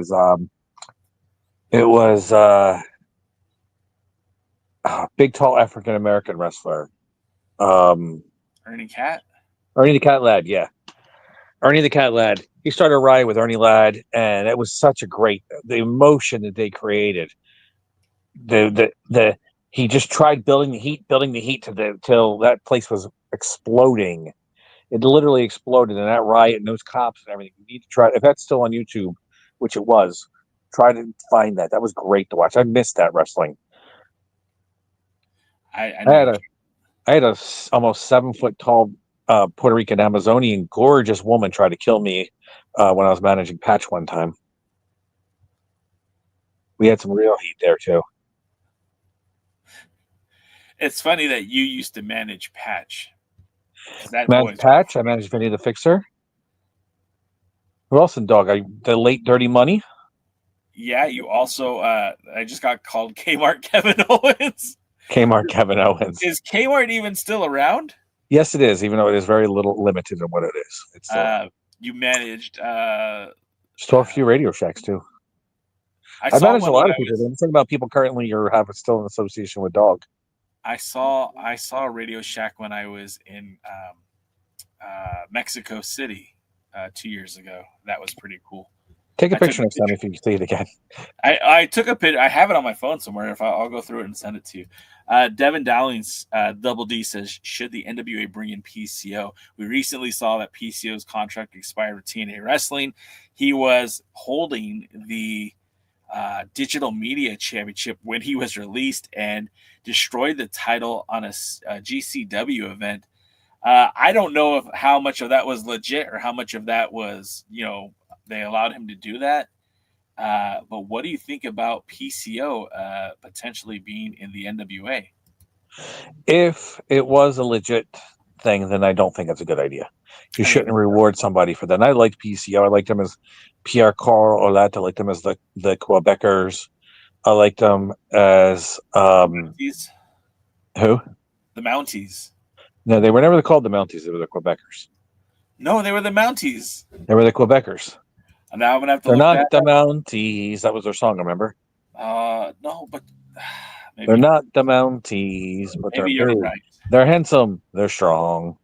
It was big tall African American wrestler. Ernie Cat. Ernie the Cat Lad, yeah. Ernie the Cat Lad. He started a ride with Ernie Ladd, and it was such a great the emotion that they created. The he just tried building the heat till that place was exploding. It literally exploded, and that riot and those cops and everything. You need to try if that's still on YouTube, which it was. Try to find that. That was great to watch. I missed that wrestling. I know. I had a almost 7 foot tall Puerto Rican Amazonian gorgeous woman try to kill me when I was managing Patch one time. We had some real heat there too. It's funny that you used to manage Patch. That Managed Patch. I managed Vinny the Fixer. Who else in Dog? The late Dirty Money. Yeah, you also. I just got called Kmart Kevin Owens. Kmart Kevin Owens. Is Kmart even still around? Yes, it is. Even though it is very limited in what it is. It's still. You managed. Still a few Radio Shacks too. I managed a lot of people. I'm thinking about people currently or have still an association with Dog. I saw Radio Shack when I was in Mexico City 2 years ago. That was pretty cool. Take a picture next time if you see it again. I took a picture. I have it on my phone somewhere. I'll go through it and send it to you. Devin Dowling's Double D says, should the NWA bring in PCO? We recently saw that PCO's contract expired with TNA Wrestling. He was holding the Digital Media Championship when he was released and destroyed the title on a GCW event. I don't know how much of that was legit or how much of that was, they allowed him to do that. But what do you think about PCO potentially being in the NWA? If it was a legit thing, then I don't think it's a good idea. You shouldn't reward somebody for that. And I liked PCO. I liked him as Pierre Carl Olat. I liked him as the Quebecers. I liked them as Mounties? Who? The Mounties. No, they were never called the Mounties. They were the Quebecers. No, they were the Mounties. They were the Quebecers. And now I'm gonna have to. They're not the Mounties. That was their song. Remember? No, but they're not the Mounties. But maybe you're right. They're handsome. They're strong.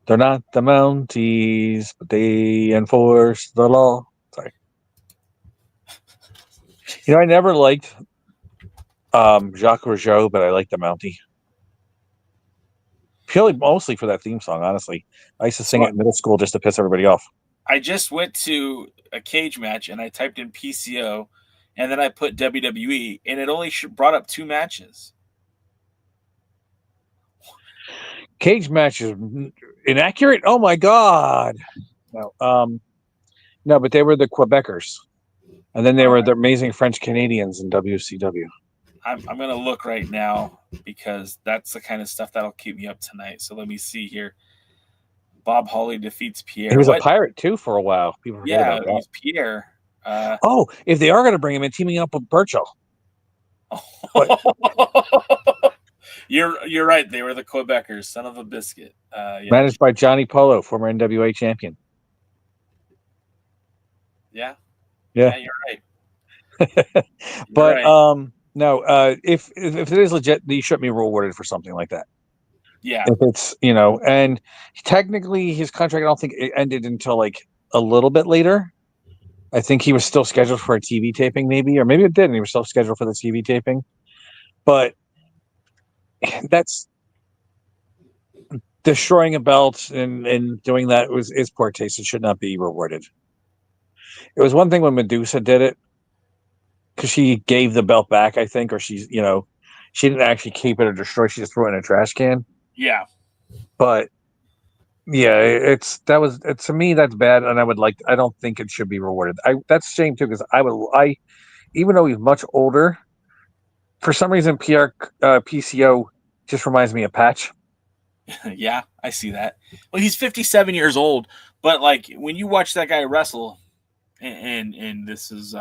They're not the Mounties, but they enforce the law. Sorry. I never liked Jacques Rougeau, but I liked the Mountie. Purely, mostly for that theme song, honestly. I used to sing it in middle school just to piss everybody off. I just went to a cage match and I typed in PCO and then I put WWE and it only brought up 2 matches. Cage match is inaccurate? Oh my God. No, but they were the Quebecers. And then they were the amazing French Canadians in WCW. I'm going to look right now because that's the kind of stuff that'll keep me up tonight. So let me see here. Bob Holly defeats Pierre. He was a pirate too for a while. People forget about that. He's Pierre. If they are going to bring him in, teaming up with Burchill. You're right. They were the Quebecers, son of a biscuit. Managed by Johnny Polo, former NWA champion. Yeah, you're right. But no, if it is legit, you shouldn't be rewarded for something like that. Yeah. If it's, and technically his contract, I don't think it ended until like a little bit later. I think he was still scheduled for a TV taping maybe, or maybe it didn't. He was still scheduled for the TV taping. But that's destroying a belt and doing that is poor taste. It should not be rewarded. It was one thing when Medusa did it because she gave the belt back, I think, or she didn't actually keep it or destroy. She just threw it in a trash can. Yeah. But yeah, to me that's bad, and I don't think it should be rewarded. That's a shame too, because I even though he's much older, for some reason PCO just reminds me of Patch. Yeah, I see that. Well, he's 57 years old, but like when you watch that guy wrestle, and this is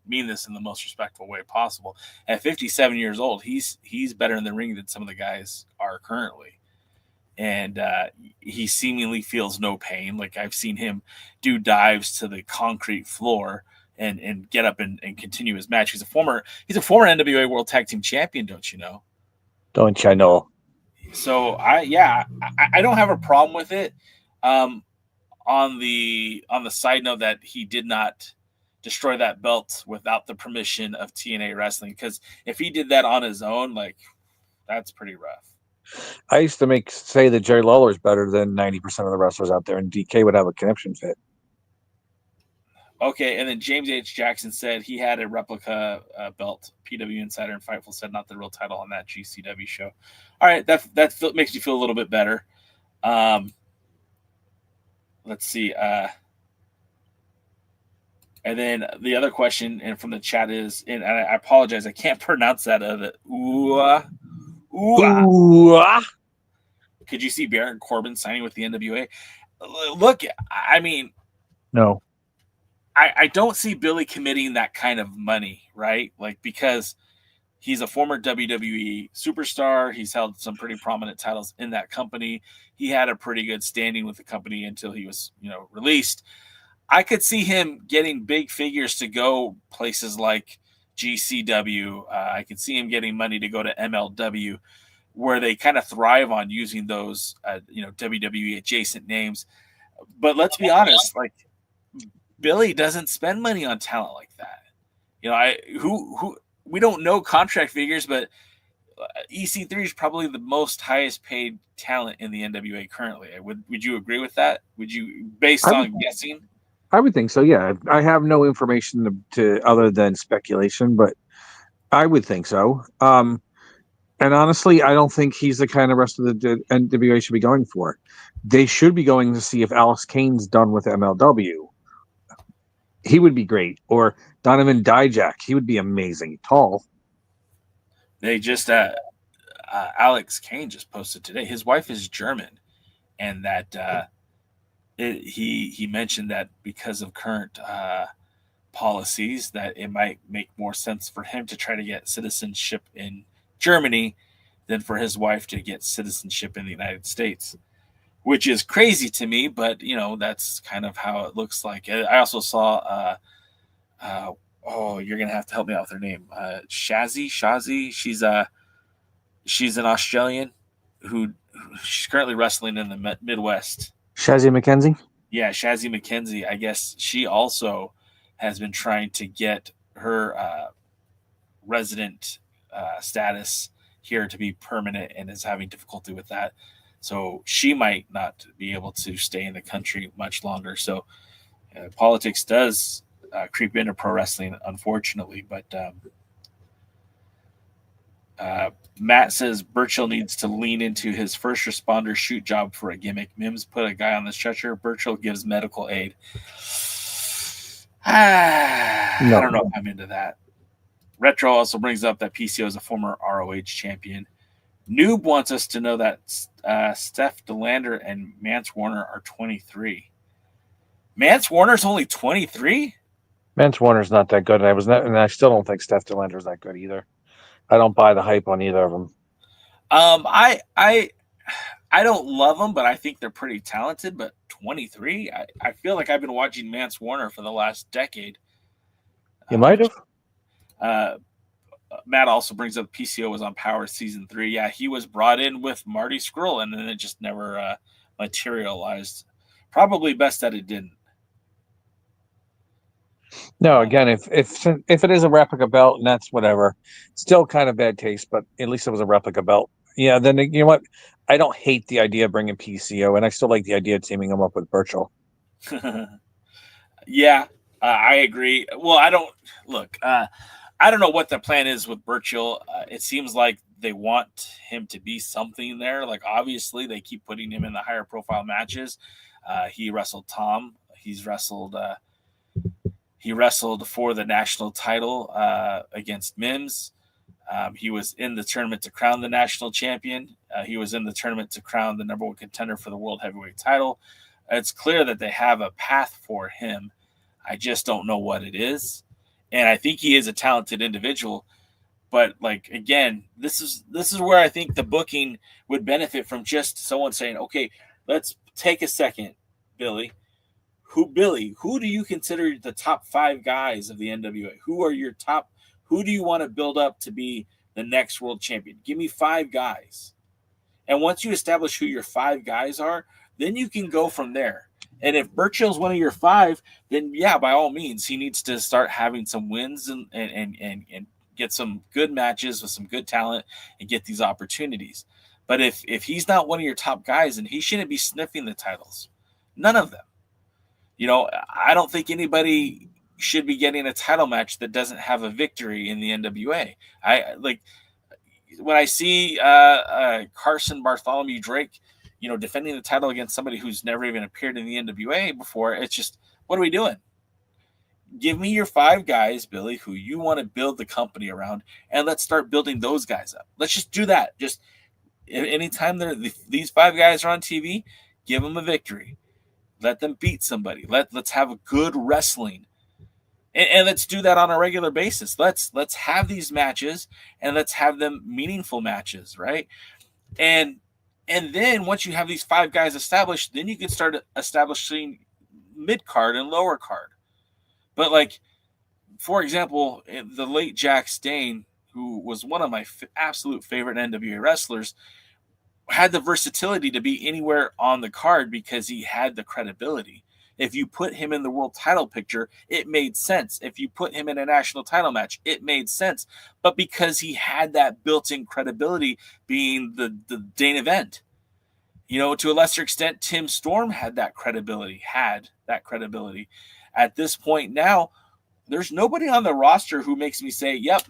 mean this in the most respectful way possible. At 57 years old, he's better in the ring than some of the guys are currently, and he seemingly feels no pain. Like I've seen him do dives to the concrete floor and get up and continue his match. He's a former NWA World Tag Team Champion, don't you know? Don't you know? So I don't have a problem with it. On the side note that he did not destroy that belt without the permission of TNA Wrestling, because if he did that on his own, like that's pretty rough. I used to say that Jerry Lawler is better than 90% of the wrestlers out there, and DK would have a connection fit. Okay, and then James H. Jackson said he had a replica belt. PW Insider and Fightful said not the real title on that GCW show. All right, that makes you feel a little bit better. Let's see. And then the other question, and from the chat is, and I apologize, I can't pronounce that. Could you see Baron Corbin signing with the NWA? Look, I mean, no. I don't see Billy committing that kind of money, right? Like, because he's a former WWE superstar. He's held some pretty prominent titles in that company. He had a pretty good standing with the company until he was, released. I could see him getting big figures to go places like GCW. I could see him getting money to go to MLW, where they kind of thrive on using those, WWE adjacent names. But let's be honest, like Billy doesn't spend money on talent like that. We don't know contract figures, but EC3 is probably the most highest paid talent in the NWA currently. Would you agree with that? Would you, based on guessing? I would think so. Yeah, I have no information to other than speculation, but I would think so. And honestly, I don't think he's the kind of wrestler that the NWA should be going for. They should be going to see if Alex Kane's done with MLW. He would be great. Or Donovan Dijak. He would be amazing. Tall. They just Alex Kane just posted today. His wife is German, and that he mentioned that because of current policies, that it might make more sense for him to try to get citizenship in Germany than for his wife to get citizenship in the United States, which is crazy to me. But that's kind of how it looks like. I also saw. You're gonna have to help me out with her name. Shazi. She's an Australian who she's currently wrestling in the Midwest. Shazzy McKenzie? Yeah, Shazzy McKenzie. I guess she also has been trying to get her resident status here to be permanent and is having difficulty with that. So she might not be able to stay in the country much longer. So politics does creep into pro wrestling, unfortunately. But Matt says Burchill needs to lean into his first responder shoot job for a gimmick. Mims put a guy on the stretcher. Burchill gives medical aid. I don't know if I'm into that. Retro also brings up that PCO is a former ROH champion. Noob wants us to know that Steph DeLander and Mance Warner are 23. Mance Warner's only 23? Mance Warner's not that good, and I still don't think Steph DeLander's that good either. I don't buy the hype on either of them. I don't love them, but I think they're pretty talented. But 23, I feel like I've been watching Mance Warner for the last decade. You might have. Matt also brings up PCO was on Power Season 3. Yeah, he was brought in with Marty Scurll, and then it just never materialized. Probably best that it didn't. No, again, if it is a replica belt, and that's whatever, still kind of bad taste, but at least it was a replica belt. Yeah, then you know what? I don't hate the idea of bringing PCO, and I still like the idea of teaming him up with Burchill. Yeah, I agree. Well, I don't know what the plan is with Burchill. It seems like they want him to be something there. Like, obviously, they keep putting him in the higher profile matches. He wrestled Thom. He wrestled for the national title against Mims. He was in the tournament to crown the national champion. He was in the tournament to crown the number one contender for the world heavyweight title. It's clear that they have a path for him. I just don't know what it is. And I think he is a talented individual. But like again, this is where I think the booking would benefit from just someone saying, okay, let's take a second, Billy. Who do you consider the top 5 guys of the NWA? Who are your top? Who do you want to build up to be the next world champion? Give me 5 guys. And once you establish who your 5 guys are, then you can go from there. And if Burchill's one of your 5, then yeah, by all means, he needs to start having some wins and get some good matches with some good talent and get these opportunities. But if he's not one of your top guys, then he shouldn't be sniffing the titles. None of them. You know, I don't think anybody should be getting a title match that doesn't have a victory in the NWA. I like when I see Carson Bartholomew Drake, you know, defending the title against somebody who's never even appeared in the NWA before. It's just, what are we doing? Give me your 5 guys, Billy, who you want to build the company around, and let's start building those guys up. Let's just do that. Just anytime these 5 guys are on TV, give them a victory. Let them beat somebody. Let's have a good wrestling. And let's do that on a regular basis. Let's have these matches, and let's have them meaningful matches, right? And then once you have these 5 guys established, then you can start establishing mid-card and lower card. But like, for example, the late Jack Dane, who was one of my absolute favorite NWA wrestlers, had the versatility to be anywhere on the card because he had the credibility. If you put him in the world title picture, it made sense. If you put him in a national title match, it made sense. But because he had that built-in credibility being the Dane event, you know, to a lesser extent, Tim Storm had that credibility. At this point now, there's nobody on the roster who makes me say, yep,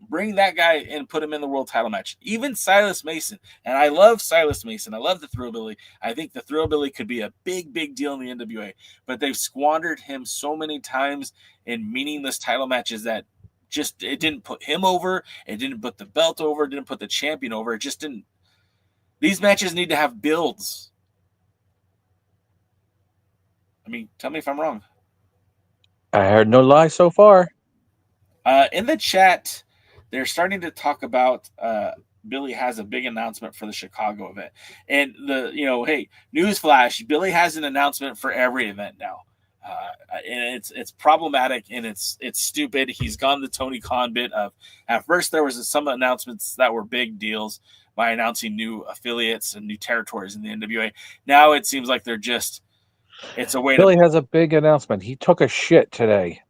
bring that guy and put him in the world title match. Even Silas Mason. And I love Silas Mason. I love the Thrillbilly. I think the Thrillbilly could be a big, big deal in the NWA. But they've squandered him so many times in meaningless title matches that just, it didn't put him over. It didn't put the belt over. It didn't put the champion over. It just didn't. These matches need to have builds. I mean, tell me if I'm wrong. I heard no lie so far. In the chat, they're starting to talk about Billy has a big announcement for the Chicago event. And hey, newsflash, Billy has an announcement for every event now. And it's problematic and it's stupid. He's gone the Tony Khan bit of, at first there was some announcements that were big deals by announcing new affiliates and new territories in the NWA. Now it seems like they're just, it's a way Billy has a big announcement. He took a shit today.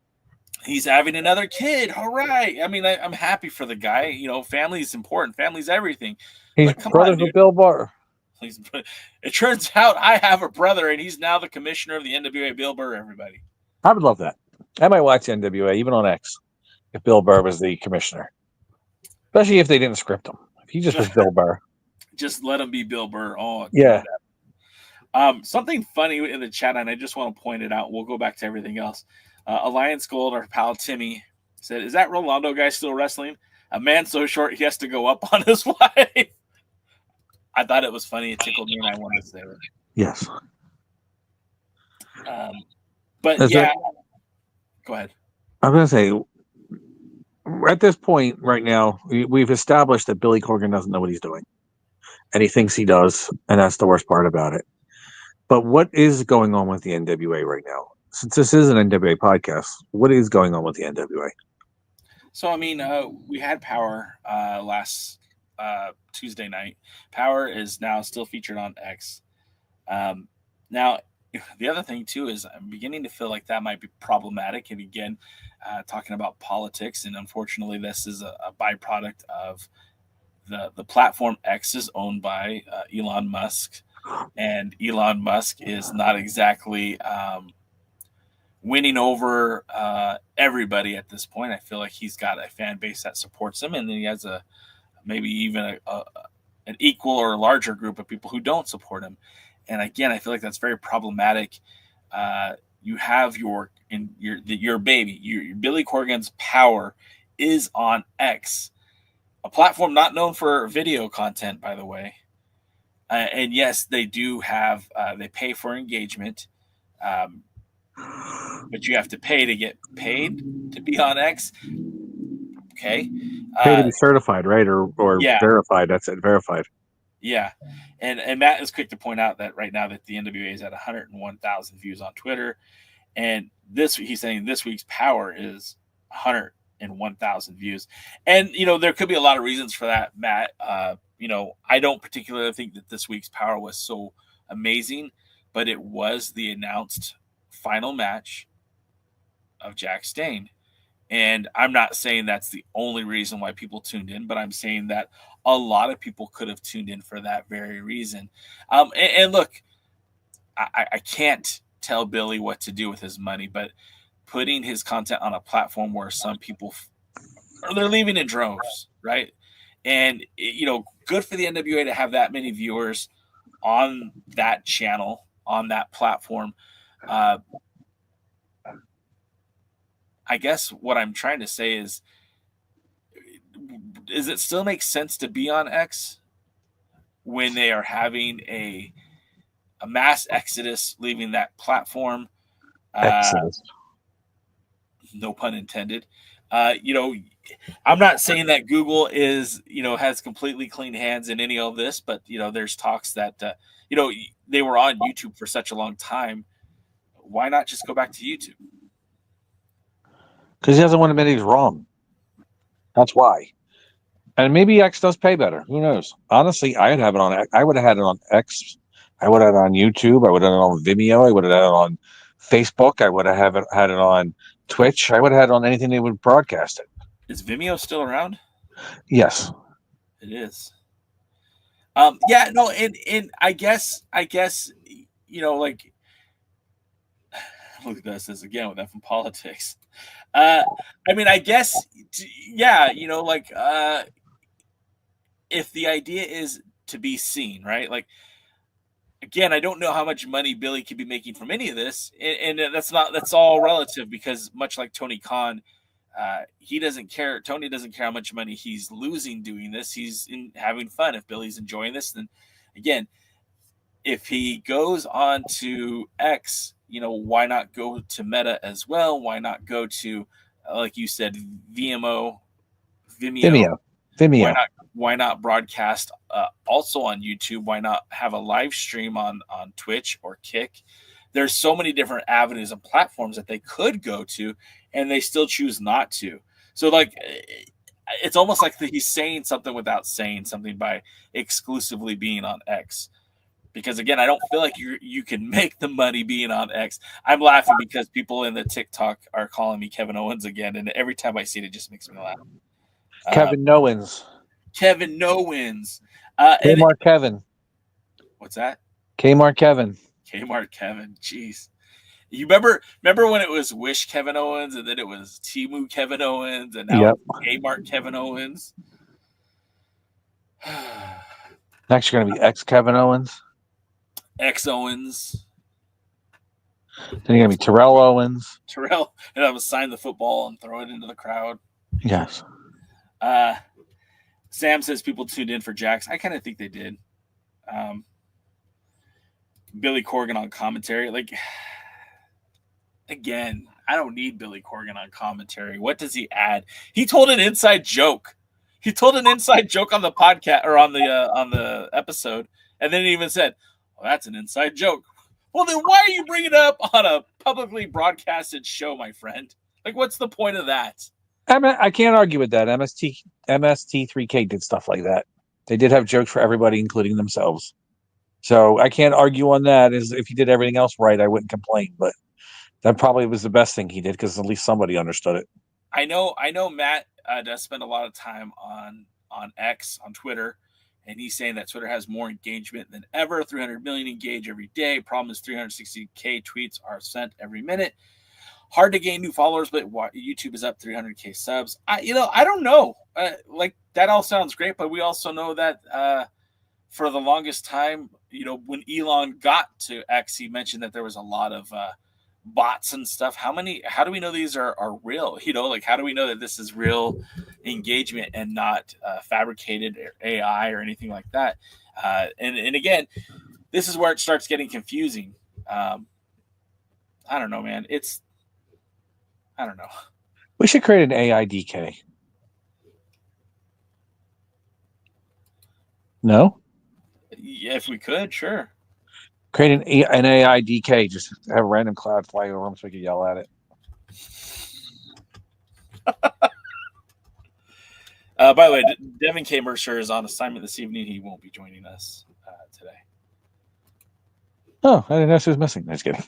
He's having another kid. All right. I mean, I'm happy for the guy. You know, family is important. Family's everything. He's brothers with Bill Burr. It turns out I have a brother, and he's now the commissioner of the NWA, Bill Burr, everybody. I would love that. I might watch the NWA, even on X, if Bill Burr was the commissioner. Especially if they didn't script him. If he just was Bill Burr. Just let him be Bill Burr. Oh, yeah. Something funny in the chat, and I just want to point it out. We'll go back to everything else. Alliance Gold, our pal Timmy, said, "Is that Rolando guy still wrestling? A man so short he has to go up on his wife." I thought it was funny. It tickled me, and I wanted to say it. Yes. But yeah, go ahead. I'm going to say, at this point right now, we've established that Billy Corgan doesn't know what he's doing. And he thinks he does, and that's the worst part about it. But what is going on with the NWA right now? Since this is an NWA podcast, what is going on with the NWA? So, I mean, we had Power last Tuesday night. Power is now still featured on X. Now, the other thing, too, is I'm beginning to feel like that might be problematic. And again, talking about politics, and unfortunately, this is a byproduct of the platform X is owned by Elon Musk. And Elon Musk is not exactly winning over everybody at this point. I feel like he's got a fan base that supports him, and then he has maybe even an equal or larger group of people who don't support him. And again, I feel like that's very problematic. You have your baby, your Billy Corgan's Power is on X, a platform not known for video content, by the way. And yes, they do have they pay for engagement. but you have to pay to get paid to be on X. Okay. Pay to be certified, right? Or Yeah. verified. That's it. Verified. Yeah. And Matt is quick to point out that right now that the NWA is at 101,000 views on Twitter. And he's saying this week's power is 101,000 views. And, there could be a lot of reasons for that, Matt. I don't particularly think that this week's power was so amazing, but it was the announced final match of Jack Dane. And I'm not saying that's the only reason why people tuned in, but I'm saying that a lot of people could have tuned in for that very reason. And look, I can't tell Billy what to do with his money, but putting his content on a platform where some people they're leaving in droves, right? And good for the NWA to have that many viewers on that channel, on that platform. I guess what I'm trying to say is it still make sense to be on X when they are having a mass exodus leaving that platform? Exodus. No pun intended. I'm not saying that Google has completely clean hands in any of this, but there's talks that they were on YouTube for such a long time. Why not just go back to YouTube? Because he doesn't want to admit he's wrong. That's why. And maybe X does pay better. Who knows? Honestly, I would have had it on X. I would have had it on YouTube. I would have had it on Vimeo. I would have had it on Facebook. I would have had it on Twitch. I would have had it on anything they would broadcast it. Is Vimeo still around? Yes. It is. Yeah, no, and I guess, like, look at this again with that from politics. I mean, I guess, yeah, if the idea is to be seen, right? Like, again, I don't know how much money Billy could be making from any of this, and that's all relative, because much like Tony Khan, he doesn't care. Tony doesn't care how much money he's losing doing this. He's having fun. If Billy's enjoying this, then again, if he goes on to X, why not go to Meta as well? Why not go to, like you said, Vimeo? Why not broadcast also on YouTube? Why not have a live stream on Twitch or Kick? There's so many different avenues and platforms that they could go to, and they still choose not to. So, like, it's almost like he's saying something without saying something by exclusively being on X. Because, again, I don't feel like you can make the money being on X. I'm laughing because people in the TikTok are calling me Kevin Owens again, and every time I see it, it just makes me laugh. Kevin Nowens. Kevin Nowens. Kmart Kevin. What's that? Kmart Kevin. Kmart Kevin. Jeez. You remember when it was Wish Kevin Owens, and then it was Temu Kevin Owens, and now it's Kmart Kevin Owens? Next, you're going to be X Kevin Owens. X Owens. Then you're going to be Terrell Owens. Terrell. And I would sign the football and throw it into the crowd. Yes. Sam says people tuned in for Jax. I kind of think they did. Billy Corgan on commentary. Like, again, I don't need Billy Corgan on commentary. What does he add? He told an inside joke. He told an inside joke on the podcast or on the episode, and then he even said, "Well, that's an inside joke." Well, then why are you bringing it up on a publicly broadcasted show, my friend? Like, what's the point of that? I can't argue with that. MST3K did stuff like that. They did have jokes for everybody, including themselves. So I can't argue on that. As if he did everything else right, I wouldn't complain. But that probably was the best thing he did, because at least somebody understood it. I know Matt does spend a lot of time on X, on Twitter, and he's saying that Twitter has more engagement than ever. 300 million engage every day. Problem is 360K tweets are sent every minute. Hard to gain new followers, but YouTube is up 300K subs. I don't know. Like, that all sounds great, but we also know that for the longest time, when Elon got to X, he mentioned that there was a lot of bots and stuff. How do we know these are real? Like, how do we know that this is real engagement and not fabricated AI or anything like that? And again, this is where it starts getting confusing. I don't know, man. I don't know. We should create an AIDK. No? Yeah, if we could, sure. Create an AIDK. Just have a random cloud fly over them so we can yell at it. By the way, Devin K. Mercer is on assignment this evening. He won't be joining us today. Oh, I didn't know she was missing. No, just kidding.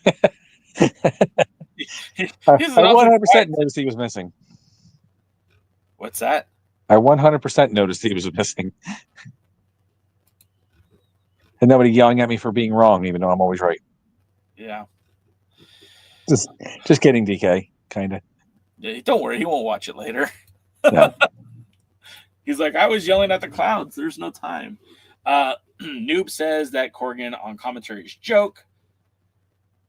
He's I an awful 100% quiet- noticed he was missing. What's that? I 100% noticed he was missing. And nobody yelling at me for being wrong, even though I'm always right. Yeah. Just kidding, DK. Kind of. Yeah, don't worry, he won't watch it later. No. He's like, I was yelling at the clouds. There's no time. Noob says that Corgan on commentary is joke.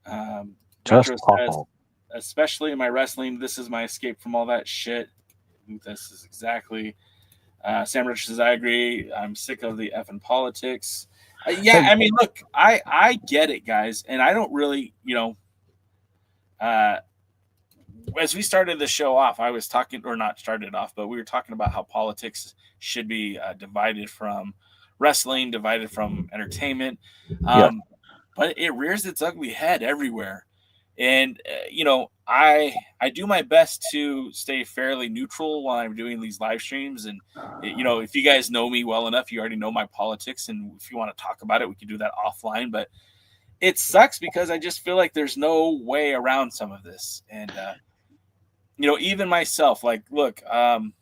Just Metro says, awful. especially in my wrestling, this is my escape from all that shit. This is exactly. Sam Rich says, I agree. I'm sick of the effing politics. Yeah, I mean, look, I get it, guys. And I don't really, as we started the show off, I was talking, or not started off, but we were talking about how politics should be divided from wrestling, divided from entertainment. But it rears its ugly head everywhere. And, I do my best to stay fairly neutral while I'm doing these live streams. And, if you guys know me well enough, you already know my politics. And if you want to talk about it, we can do that offline. But it sucks because I just feel like there's no way around some of this. And, even myself, like, look, I'm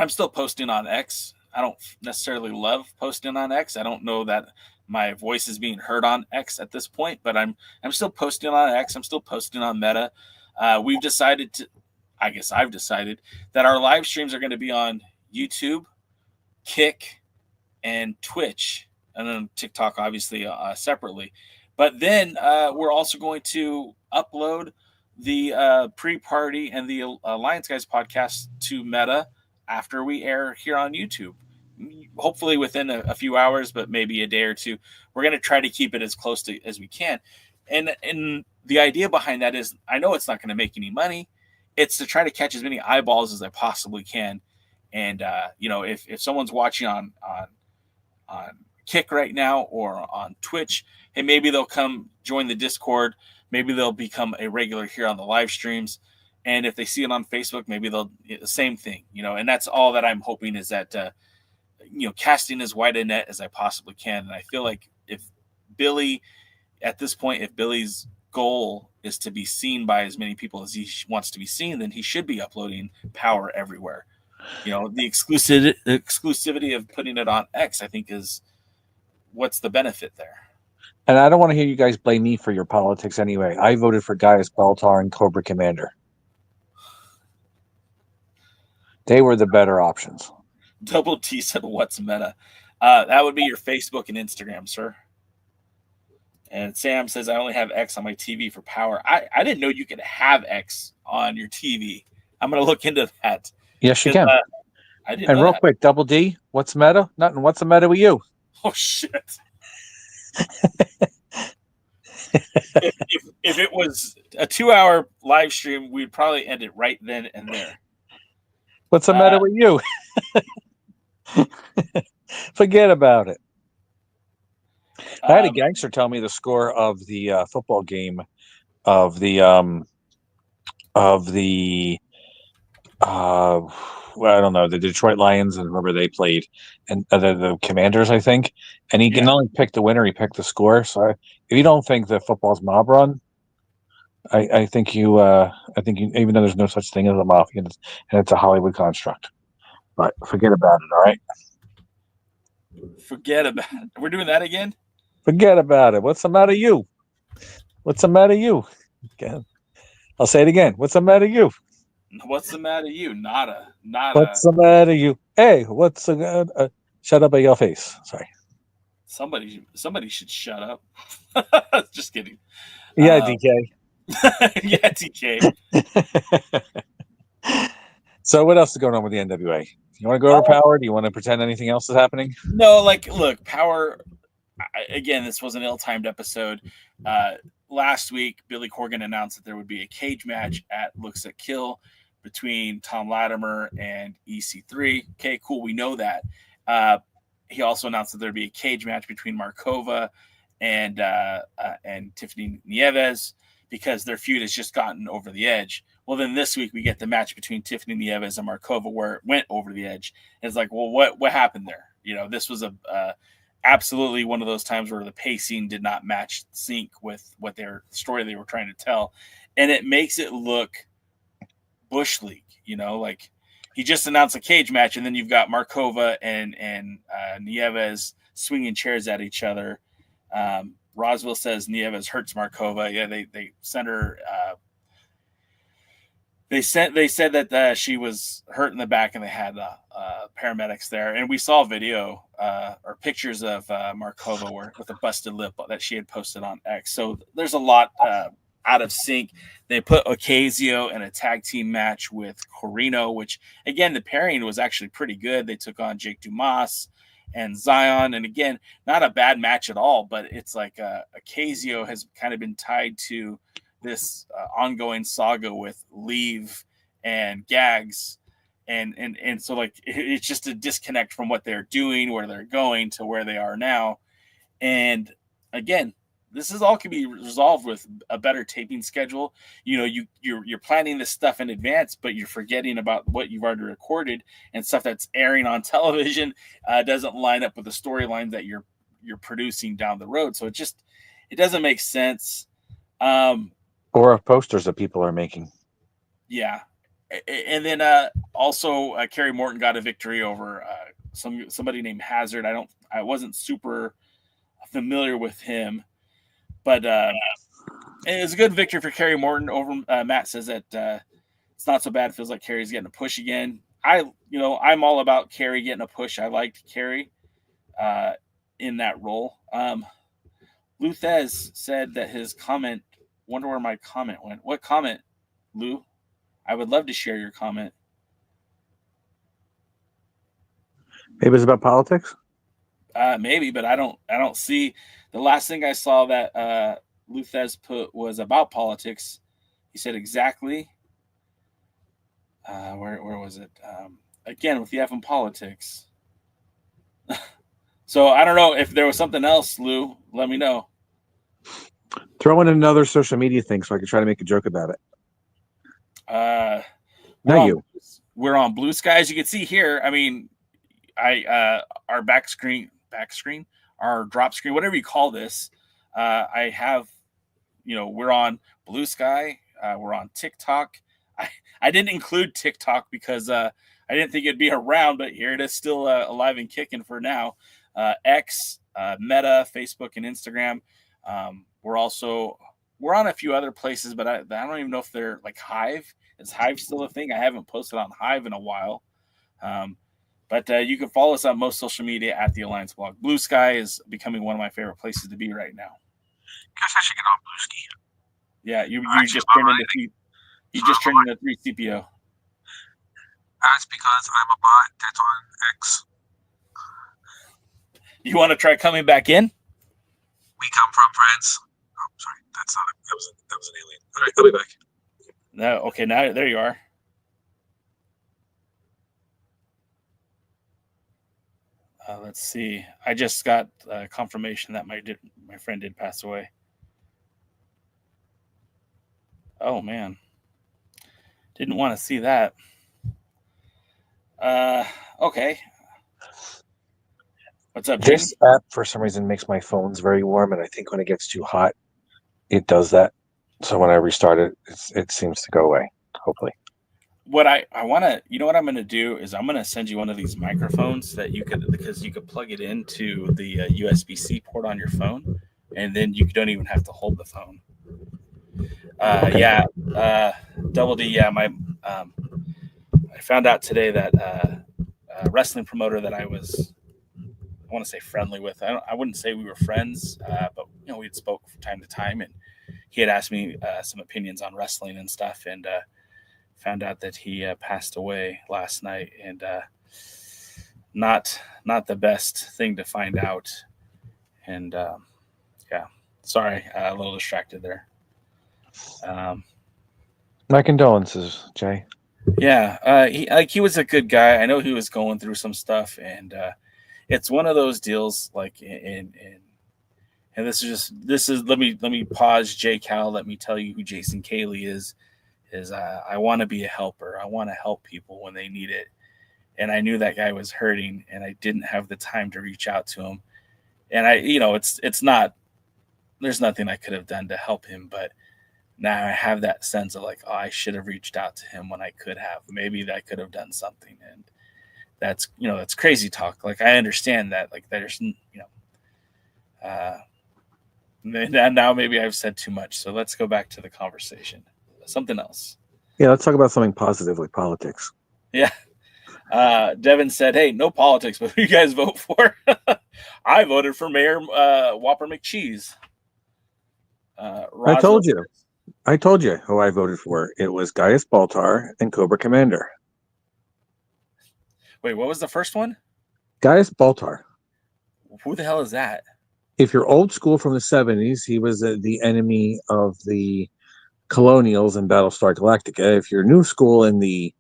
still posting on X. I don't necessarily love posting on X. I don't know that my voice is being heard on X at this point, but I'm still posting on X. I'm still posting on Meta. I've decided that our live streams are going to be on YouTube, Kick, and Twitch, and then TikTok, obviously, separately. But then we're also going to upload the pre-party and the Alliance Guys podcast to Meta after we air here on YouTube. Hopefully within a few hours, but maybe a day or two. We're going to try to keep it as close to as we can. And the idea behind that is, I know it's not going to make any money. It's to try to catch as many eyeballs as I possibly can. And, if someone's watching on Kick right now or on Twitch, and maybe they'll come join the Discord. Maybe they'll become a regular here on the live streams. And if they see it on Facebook, maybe they'll the same thing, and that's all that I'm hoping is that, casting as wide a net as I possibly can. And I feel like if Billy's goal is to be seen by as many people as he wants to be seen, then he should be uploading Power everywhere. The exclusivity of putting it on X, I think, is what's the benefit there. And I don't want to hear you guys blame me for your politics anyway. I voted for Gaius Baltar and Cobra Commander. They were the better options. Double T said, what's Meta? That would be your Facebook and Instagram, sir. And Sam says, I only have X on my TV for Power. I didn't know you could have X on your TV. I'm going to look into that. Yes, you can. I didn't and know real that. quick, Double D, what's Meta? Nothing. What's the Meta with you? Oh, shit. if it was a 2-hour live stream, we'd probably end it right then and there. What's the matter with you? Forget about it. I had a gangster tell me the score of the football game of the I don't know, the Detroit Lions and whoever they played, and the Commanders, I think. And he can only pick the winner; he picked the score. So if you don't think that football's mob run, I think you, even though there's no such thing as a mafia, and it's a Hollywood construct. But forget about it. All right. Forget about it. We're doing that again. Forget about it. What's the matter, you? What's the matter, you? Okay. I'll say it again. What's the matter, you? What's the matter, you? Nada. What's the matter, you? Hey, what's the shut up at your face? Sorry. Somebody should shut up. Just kidding. Yeah, DK. Yeah, DK. So what else is going on with the NWA? You want to go over Power? Do you want to pretend anything else is happening? No, look, Power. Again, this was an ill-timed episode. last week, Billy Corgan announced that there would be a cage match at Looks at Kill between Thom Latimer and EC3. Okay, cool. We know that. He also announced that there'd be a cage match between Markova and Tiffany Nieves because their feud has just gotten over the edge. Well, then this week we get the match between Tiffany Nieves and Markova where it went over the edge. And it's like, well, what happened there? You know, this was absolutely one of those times where the pacing did not match sync with what their story they were trying to tell. And it makes it look Bush League, you know, like he just announced a cage match and then you've got Markova and Nieves swinging chairs at each other. Roswell says Nieves hurts Markova. Yeah, they sent her. They said that she was hurt in the back, and they had paramedics there. And we saw video or pictures of Markova with a busted lip that she had posted on X. So there's a lot out of sync. They put Ocasio in a tag team match with Corino, which again the pairing was actually pretty good. They took on Jake Dumas and Zion, and again, not a bad match at all. But it's like Ocasio has kind of been tied to this ongoing saga with Leave and Gags, and so like it's just a disconnect from what they're doing, where they're going to where they are now. And again, this is all can be resolved with a better taping schedule. You know, you're planning this stuff in advance, but you're forgetting about what you've already recorded, and stuff that's airing on television doesn't line up with the storyline that you're producing down the road. So it doesn't make sense. Or of posters that people are making. Yeah. And then also Kerry Morton got a victory over somebody named Hazard. I wasn't super familiar with him, but it was a good victory for Kerry Morton over Matt says that it's not so bad. It feels like Kerry's getting a push again. I'm all about Kerry getting a push. I liked Kerry in that role. Luthez said that his comment, wonder where my comment went. What comment, Lou? I would love to share your comment. Maybe it's about politics. Maybe, but I don't see. The last thing I saw that Luthez put was about politics. He said exactly. Where was it? Again with the F in politics. So I don't know if there was something else, Lou. Let me know. Throw in another social media thing so I can try to make a joke about it. We're on Blue Sky, as you can see here. I mean, our back screen, our drop screen, whatever you call this. I have, we're on Blue Sky. We're on TikTok. I didn't include TikTok because I didn't think it'd be around, but here it is, still alive and kicking for now. X, Meta, Facebook, and Instagram. We're on a few other places, but I don't even know if they're like Hive. Is Hive still a thing? I haven't posted on Hive in a while. But you can follow us on most social media at the Alliance Blog. Blue Sky is becoming one of my favorite places to be right now. Guess I should get on Blue Sky. Yeah, you just turned into 3CPO. That's because I'm a bot that's on X. You want to try coming back in? We come from friends. Oh, sorry, that was an alien. All right, I'll be back. No, okay, now there you are. Let's see. I just got confirmation that my friend did pass away. Oh man, didn't want to see that. Okay. What's up, This app for some reason makes my phones very warm, and I think when it gets too hot, it does that. So when I restart it, it seems to go away. Hopefully. What I want to, what I'm going to do is I'm going to send you one of these microphones that because you could plug it into the USB-C port on your phone, and then you don't even have to hold the phone. Okay. Yeah, Double D. Yeah, I found out today that a wrestling promoter that I want to say friendly with. I wouldn't say we were friends, but we'd spoke from time to time, and he had asked me some opinions on wrestling and stuff, and found out that he passed away last night, and not the best thing to find out. And yeah, Sorry, a little distracted there. My condolences, Jay. Yeah, he was a good guy. I know he was going through some stuff, and it's one of those deals. Like, and this is let me pause. Jay Cal, let me tell you who Jason Cayley is. I want to be a helper. I want to help people when they need it. And I knew that guy was hurting, and I didn't have the time to reach out to him. And it's not. There's nothing I could have done to help him, but now I have that sense of like, oh, I should have reached out to him when I could have. Maybe that could have done something, and that's crazy talk. Like, I understand that. Like, there's now maybe I've said too much. So let's go back to the conversation. Something else. Yeah, let's talk about something positive, like politics. Yeah. Devin said, "Hey, no politics, but who you guys vote for?" I voted for Mayor Whopper McCheese. I told you who I voted for. It was Gaius Baltar and Cobra Commander. Wait, what was the first one? Gaius Baltar. Who the hell is that? If you're old school from the 70s, he was the enemy of the Colonials in Battlestar Galactica. If you're new school in the,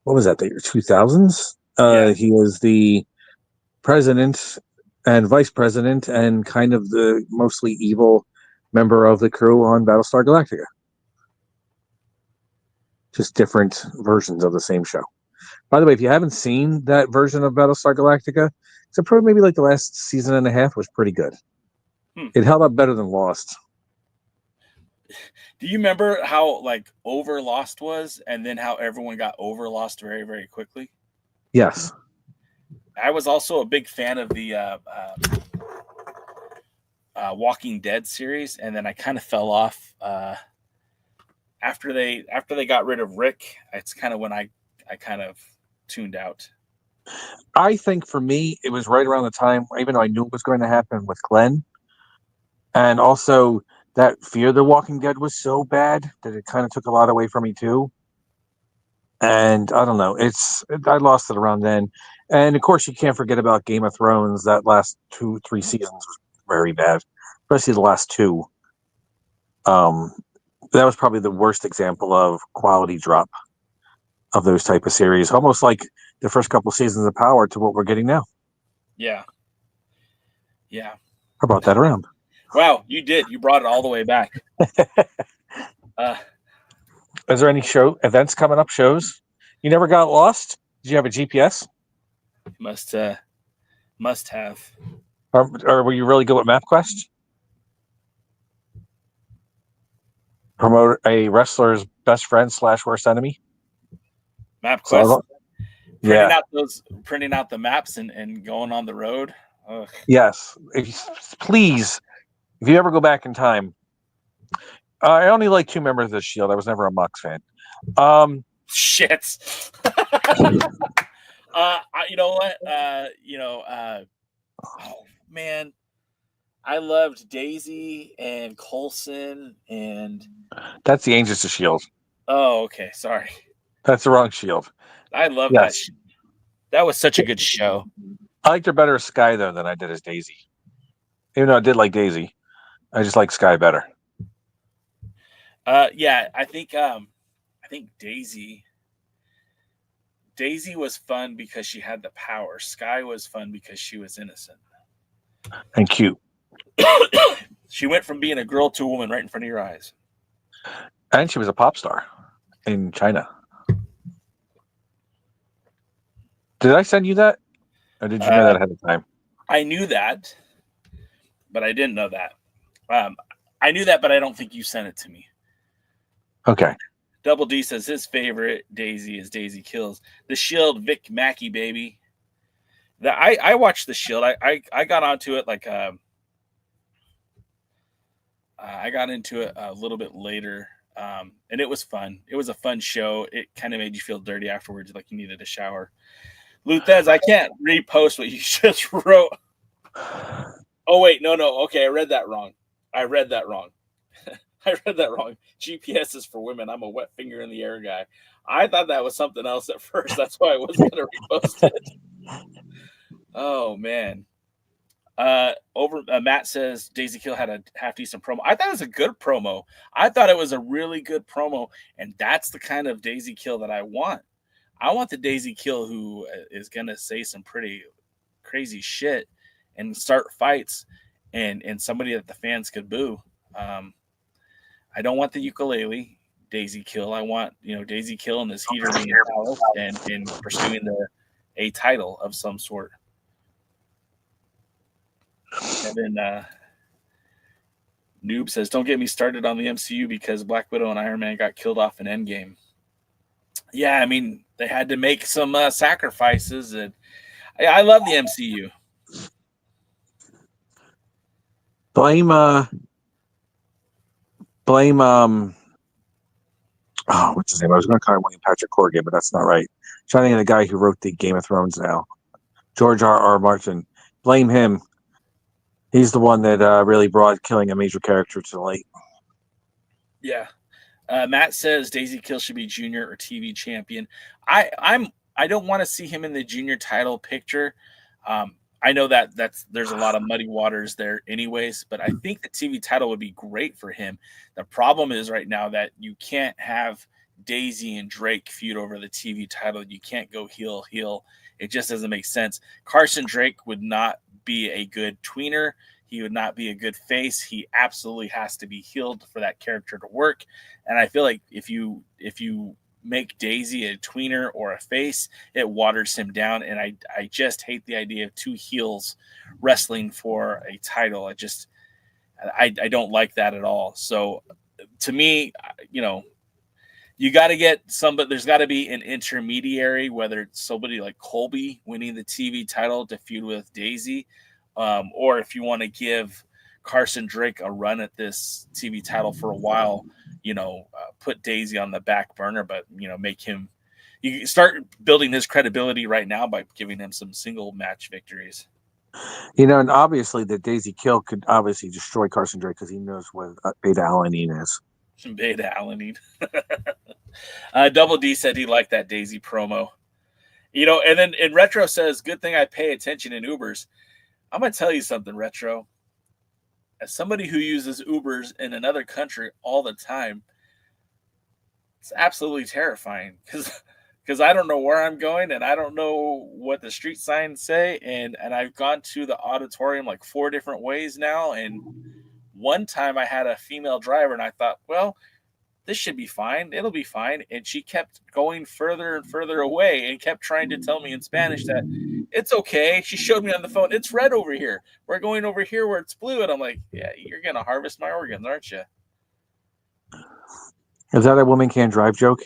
what was that, the year 2000s? He was the president and vice president and kind of the mostly evil member of the crew on Battlestar Galactica. Just different versions of the same show. By the way, if you haven't seen that version of Battlestar Galactica, it's probably maybe like the last season and a half was pretty good. It held up better than Lost. Do you remember how like over Lost was, and then how everyone got over Lost very, very quickly? Yes. I was also a big fan of the Walking Dead series, and then I kind of fell off after they got rid of Rick. It's kind of when I kind of tuned out. I think for me, it was right around the time, even though I knew it was going to happen with Glenn, and also that Fear the Walking Dead was so bad that it kind of took a lot away from me too. And I don't know, I lost it around then. And of course, you can't forget about Game of Thrones. That last 2-3 seasons was very bad, especially the last two. That was probably the worst example of quality drop of those type of series. Almost like the first couple seasons of Power to what we're getting now. Yeah. I brought that around. Wow, you did. You brought it all the way back. Is there any events coming up? Shows? You never got lost? Did you have a GPS? Must have. Or were you really good with MapQuest? Promote a wrestler's best friend / worst enemy? MapQuest. Printing out the maps and going on the road. Ugh. Yes. Please, if you ever go back in time, I only like 2 members of the Shield. I was never a Mox fan. Shit. You know what? Oh man, I loved Daisy and Coulson and. That's the Angels of Shield. Oh, okay. Sorry. That's the wrong Shield. I love that. That was such a good show. I liked her better as Sky though than I did as Daisy. Even though I did like Daisy, I just like Sky better. Yeah, I think Daisy was fun because she had the power. Sky was fun because she was innocent and cute. She went from being a girl to a woman right in front of your eyes. And she was a pop star in China. Did I send you that? Or did you know that ahead of time? I knew that, but I didn't know that. I knew that, but I don't think you sent it to me. Okay. Double D says his favorite Daisy is Daisy Kills. The Shield, Vic Mackey, baby. I watched The Shield. I got onto it like I got into it a little bit later, and it was fun. It was a fun show. It kind of made you feel dirty afterwards, like you needed a shower. Luthez, I can't repost what you just wrote. Oh, wait, no. Okay, I read that wrong. GPS is for women. I'm a wet finger in the air guy. I thought that was something else at first. That's why I wasn't going to repost it. Oh, man. Matt says Daisy Kill had a half decent promo. I thought it was a good promo. I thought it was a really good promo, and that's the kind of Daisy Kill that I want. I want the Daisy Kill who is gonna say some pretty crazy shit and start fights, and somebody that the fans could boo. I don't want the ukulele Daisy Kill. I want Daisy Kill and this heater being palace and pursuing a title of some sort. And then Noob says, "Don't get me started on the MCU because Black Widow and Iron Man got killed off in Endgame." Yeah, I mean they had to make some sacrifices, and I love the MCU. Blame what's his name? I was going to call him William Patrick Corgan, but that's not right. Trying to get the guy who wrote the Game of Thrones now, George R.R. Martin. Blame him. He's the one that really brought killing a major character to light. Yeah. Matt says Daisy Kill should be junior or TV champion. I don't want to see him in the junior title picture. I know there's a lot of muddy waters there anyways, but I think the TV title would be great for him. The problem is right now that you can't have Daisy and Drake feud over the TV title. You can't go heel. It just doesn't make sense. Carson Drake would not be a good tweener. He would not be a good face. He absolutely has to be healed for that character to work. And I feel like if you make Daisy a tweener or a face, it waters him down. And I just hate the idea of two heels wrestling for a title. I don't like that at all. So to me, you got to get somebody. There's got to be an intermediary, whether it's somebody like Colby winning the TV title to feud with Daisy, or if you want to give Carson Drake a run at this TV title for a while, put Daisy on the back burner, but make him. You start building his credibility right now by giving him some single match victories. And obviously the Daisy Kill could obviously destroy Carson Drake because he knows what beta alanine is. Beta alanine. Double D said he liked that Daisy promo. And then in Retro says, "Good thing I pay attention in Ubers." I'm gonna tell you something, Retro. As somebody who uses Ubers in another country all the time, it's absolutely terrifying because I don't know where I'm going and I don't know what the street signs say, and I've gone to the auditorium like 4 different ways now, and one time I had a female driver and I thought, well, this should be fine. It'll be fine. And she kept going further and further away and kept trying to tell me in Spanish that it's okay. She showed me on the phone, it's red over here. We're going over here where it's blue. And I'm like, yeah, you're going to harvest my organs, aren't you? Is that a woman can't drive joke?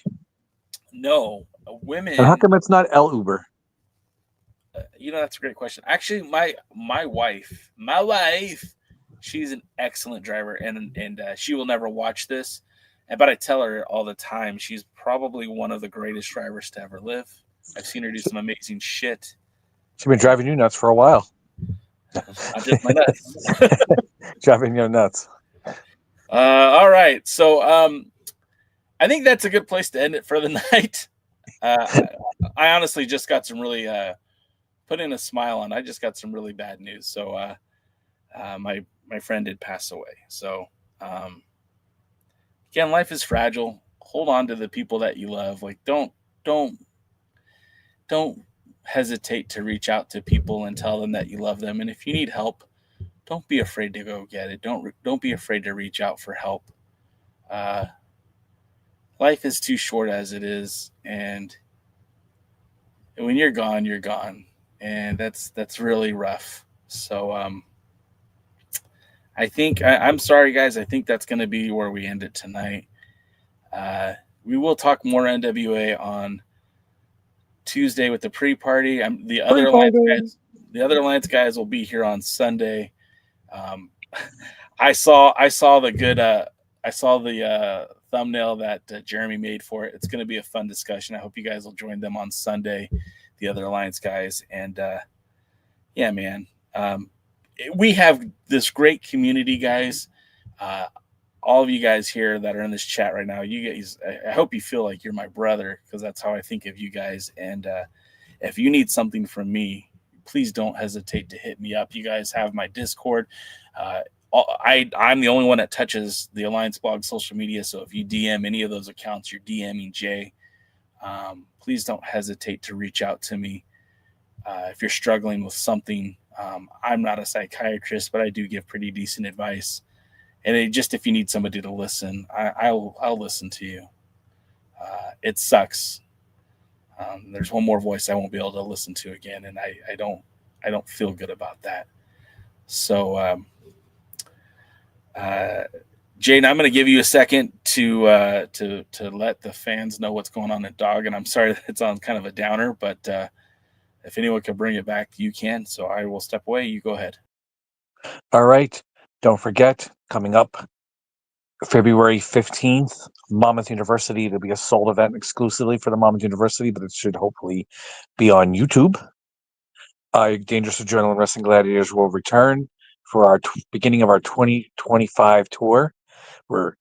No. Women. And how come it's not El Uber? That's a great question. Actually, my wife, she's an excellent driver, and she will never watch this. But I tell her all the time, she's probably one of the greatest drivers to ever live. I've seen her do some amazing shit. She's been driving you nuts for a while. Not just my nuts. Driving you nuts. All right. So I think that's a good place to end it for the night. I honestly just got some really putting a smile on. I just got some really bad news. So my friend did pass away. So again, life is fragile. Hold on to the people that you love. Like don't hesitate to reach out to people and tell them that you love them. And if you need help, don't be afraid to go get it. Don't be afraid to reach out for help. Life is too short as it is, and when you're gone, you're gone, and that's really rough. So I think I'm sorry, guys. I think that's going to be where we end it tonight. We will talk more NWA on Tuesday with the pre-party. The other Alliance guys will be here on Sunday. I saw the thumbnail that Jeremy made for it. It's going to be a fun discussion. I hope you guys will join them on Sunday, the other Alliance guys. And yeah, man, we have this great community, guys. All of you guys here that are in this chat right now, you guys, I hope you feel like you're my brother, because that's how I think of you guys. And if you need something from me, please don't hesitate to hit me up. You guys have my Discord. I'm the only one that touches the Alliance Blog social media, so if you DM any of those accounts, you're DMing Jay. Please don't hesitate to reach out to me if you're struggling with something. I'm not a psychiatrist, but I do give pretty decent advice. And if you need somebody to listen, I'll listen to you. It sucks. There's one more voice I won't be able to listen to again, and I don't feel good about that. So, Jane, I'm going to give you a second to let the fans know what's going on at Dog, and I'm sorry that it's on kind of a downer, but if anyone can bring it back, you can. So I will step away. You go ahead. All right. Don't forget, coming up February 15th, Monmouth University. It'll be a sold event exclusively for the Monmouth University, but it should hopefully be on YouTube. Dangerous Adrenaline Wrestling Gladiators will return for our beginning of our 2025 tour. We're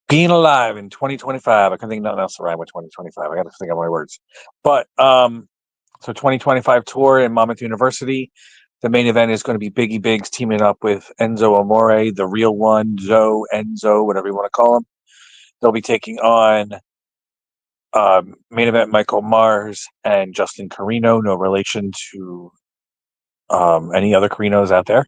being alive in 2025. I can think of nothing else to rhyme with 2025. I got to think of my words. But so 2025 tour in Monmouth University. The main event is going to be Biggie Biggs teaming up with Enzo Amore, the real one, Enzo, whatever you want to call him. They'll be taking on main event Michael Mars and Justin Carino, no relation to any other Carinos out there.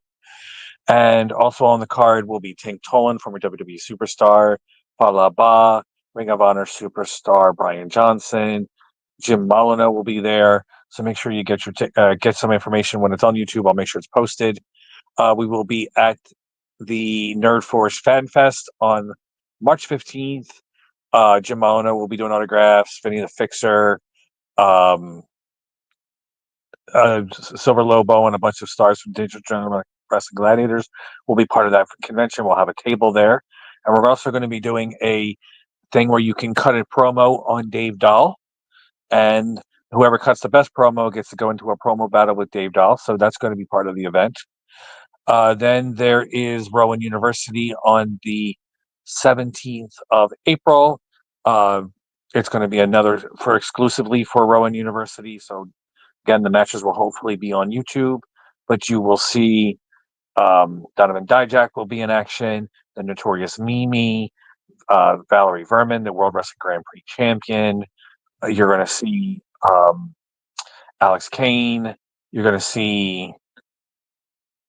And also on the card will be Tank Tolan, former WWE superstar, Paula Ba, Ring of Honor superstar Brian Johnson, Jim Molyneux will be there. So make sure you get get some information when it's on YouTube. I'll make sure it's posted. We will be at the Nerd Force Fan Fest on March 15th. Jim Molyneux will be doing autographs. Vinny the Fixer, Silver Lobo, and a bunch of stars from Digital General Wrestling Gladiators will be part of that convention. We'll have a table there. And we're also going to be doing a thing where you can cut a promo on Dave Dahl. And whoever cuts the best promo gets to go into a promo battle with Dave Dahl. So that's going to be part of the event. Then there is Rowan University on the 17th of April. It's going to be another exclusively for Rowan University. So again, the matches will hopefully be on YouTube, but you will see Donovan Dijak will be in action, the Notorious Mimi, Valerie Verman, the World Wrestling Grand Prix champion. You're going to see Alex Kane. You're going to see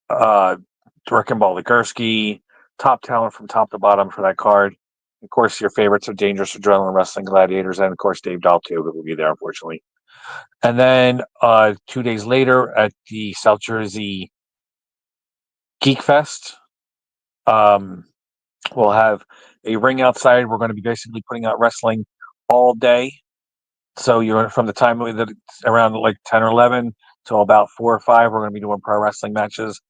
Ball Ligursky, top talent from top to bottom for that card. Of course, your favorites are Dangerous Adrenaline Wrestling Gladiators, and of course, Dave Dahl, too, who will be there, unfortunately. And then 2 days later at the South Jersey Geek Fest, we'll have a ring outside. We're going to be basically putting out wrestling all day. So you're from the time that it's around like 10 or 11 till about 4 or 5, we're going to be doing pro wrestling matches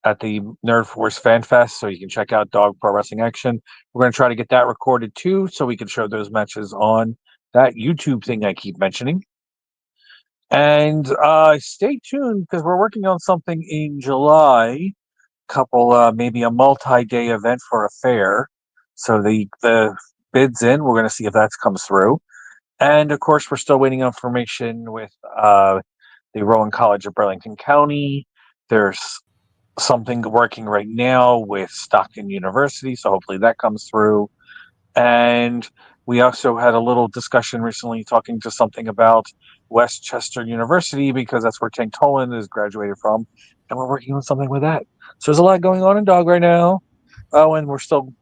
at the Nerd Force Fan Fest. So you can check out Dog Pro Wrestling Action. We're going to try to get that recorded too, so we can show those matches on that YouTube thing I keep mentioning. And stay tuned because we're working on something in July. Maybe a multi-day event for a fair. So the bids in. We're going to see if that comes through. And of course, we're still waiting on information with the Rowan College of Burlington County. There's something working right now with Stockton University, so hopefully that comes through. And we also had a little discussion recently talking to something about Westchester University because that's where Tank Tolan is graduated from, and we're working on something with that. So there's a lot going on in Dog right now. Oh, and we're still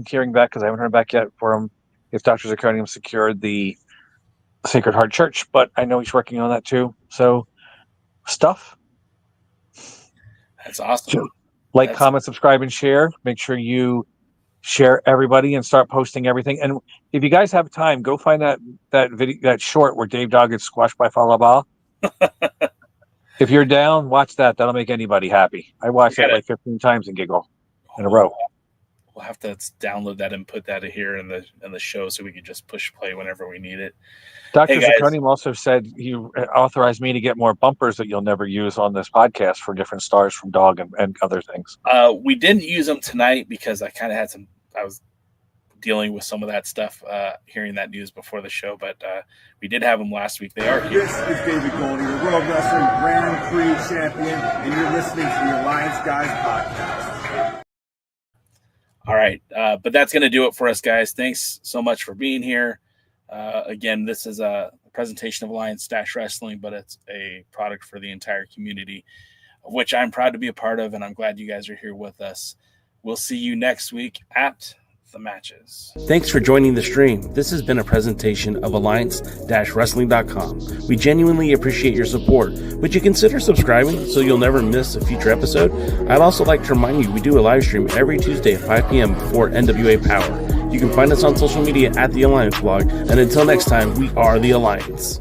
hearing back because I haven't heard back yet from if Dr. Zirconium secured the Sacred Heart Church, but I know he's working on that too. So stuff. That's awesome. Comment, subscribe, and share. Make sure you share everybody and start posting everything. And if you guys have time, go find that video, that short where Dave Dog gets squashed by Falaba. If you're down, watch that. That'll make anybody happy. I watched that like 15 times and giggle in a row. We'll have to download that and put that here in the show so we can just push play whenever we need it. Dr. Zirconium also said he authorized me to get more bumpers that you'll never use on this podcast for different stars from Dog and other things. We didn't use them tonight because I kind of had I was dealing with some of that stuff, hearing that news before the show, but we did have them last week. They are here. This is David Goldie, the World Wrestling Grand Prix champion, and you're listening to the Alliance Guys podcast. All right, but that's going to do it for us, guys. Thanks so much for being here. Again, this is a presentation of Alliance Wrestling, but it's a product for the entire community, which I'm proud to be a part of, and I'm glad you guys are here with us. We'll see you next week at the matches. Thanks for joining the stream. This has been a presentation of Alliance-Wrestling.com. We genuinely appreciate your support. Would you consider subscribing so you'll never miss a future episode? I'd also like to remind you we do a live stream every Tuesday at 5 p.m. before NWA Power. You can find us on social media at The Alliance Blog. And until next time, we are The Alliance.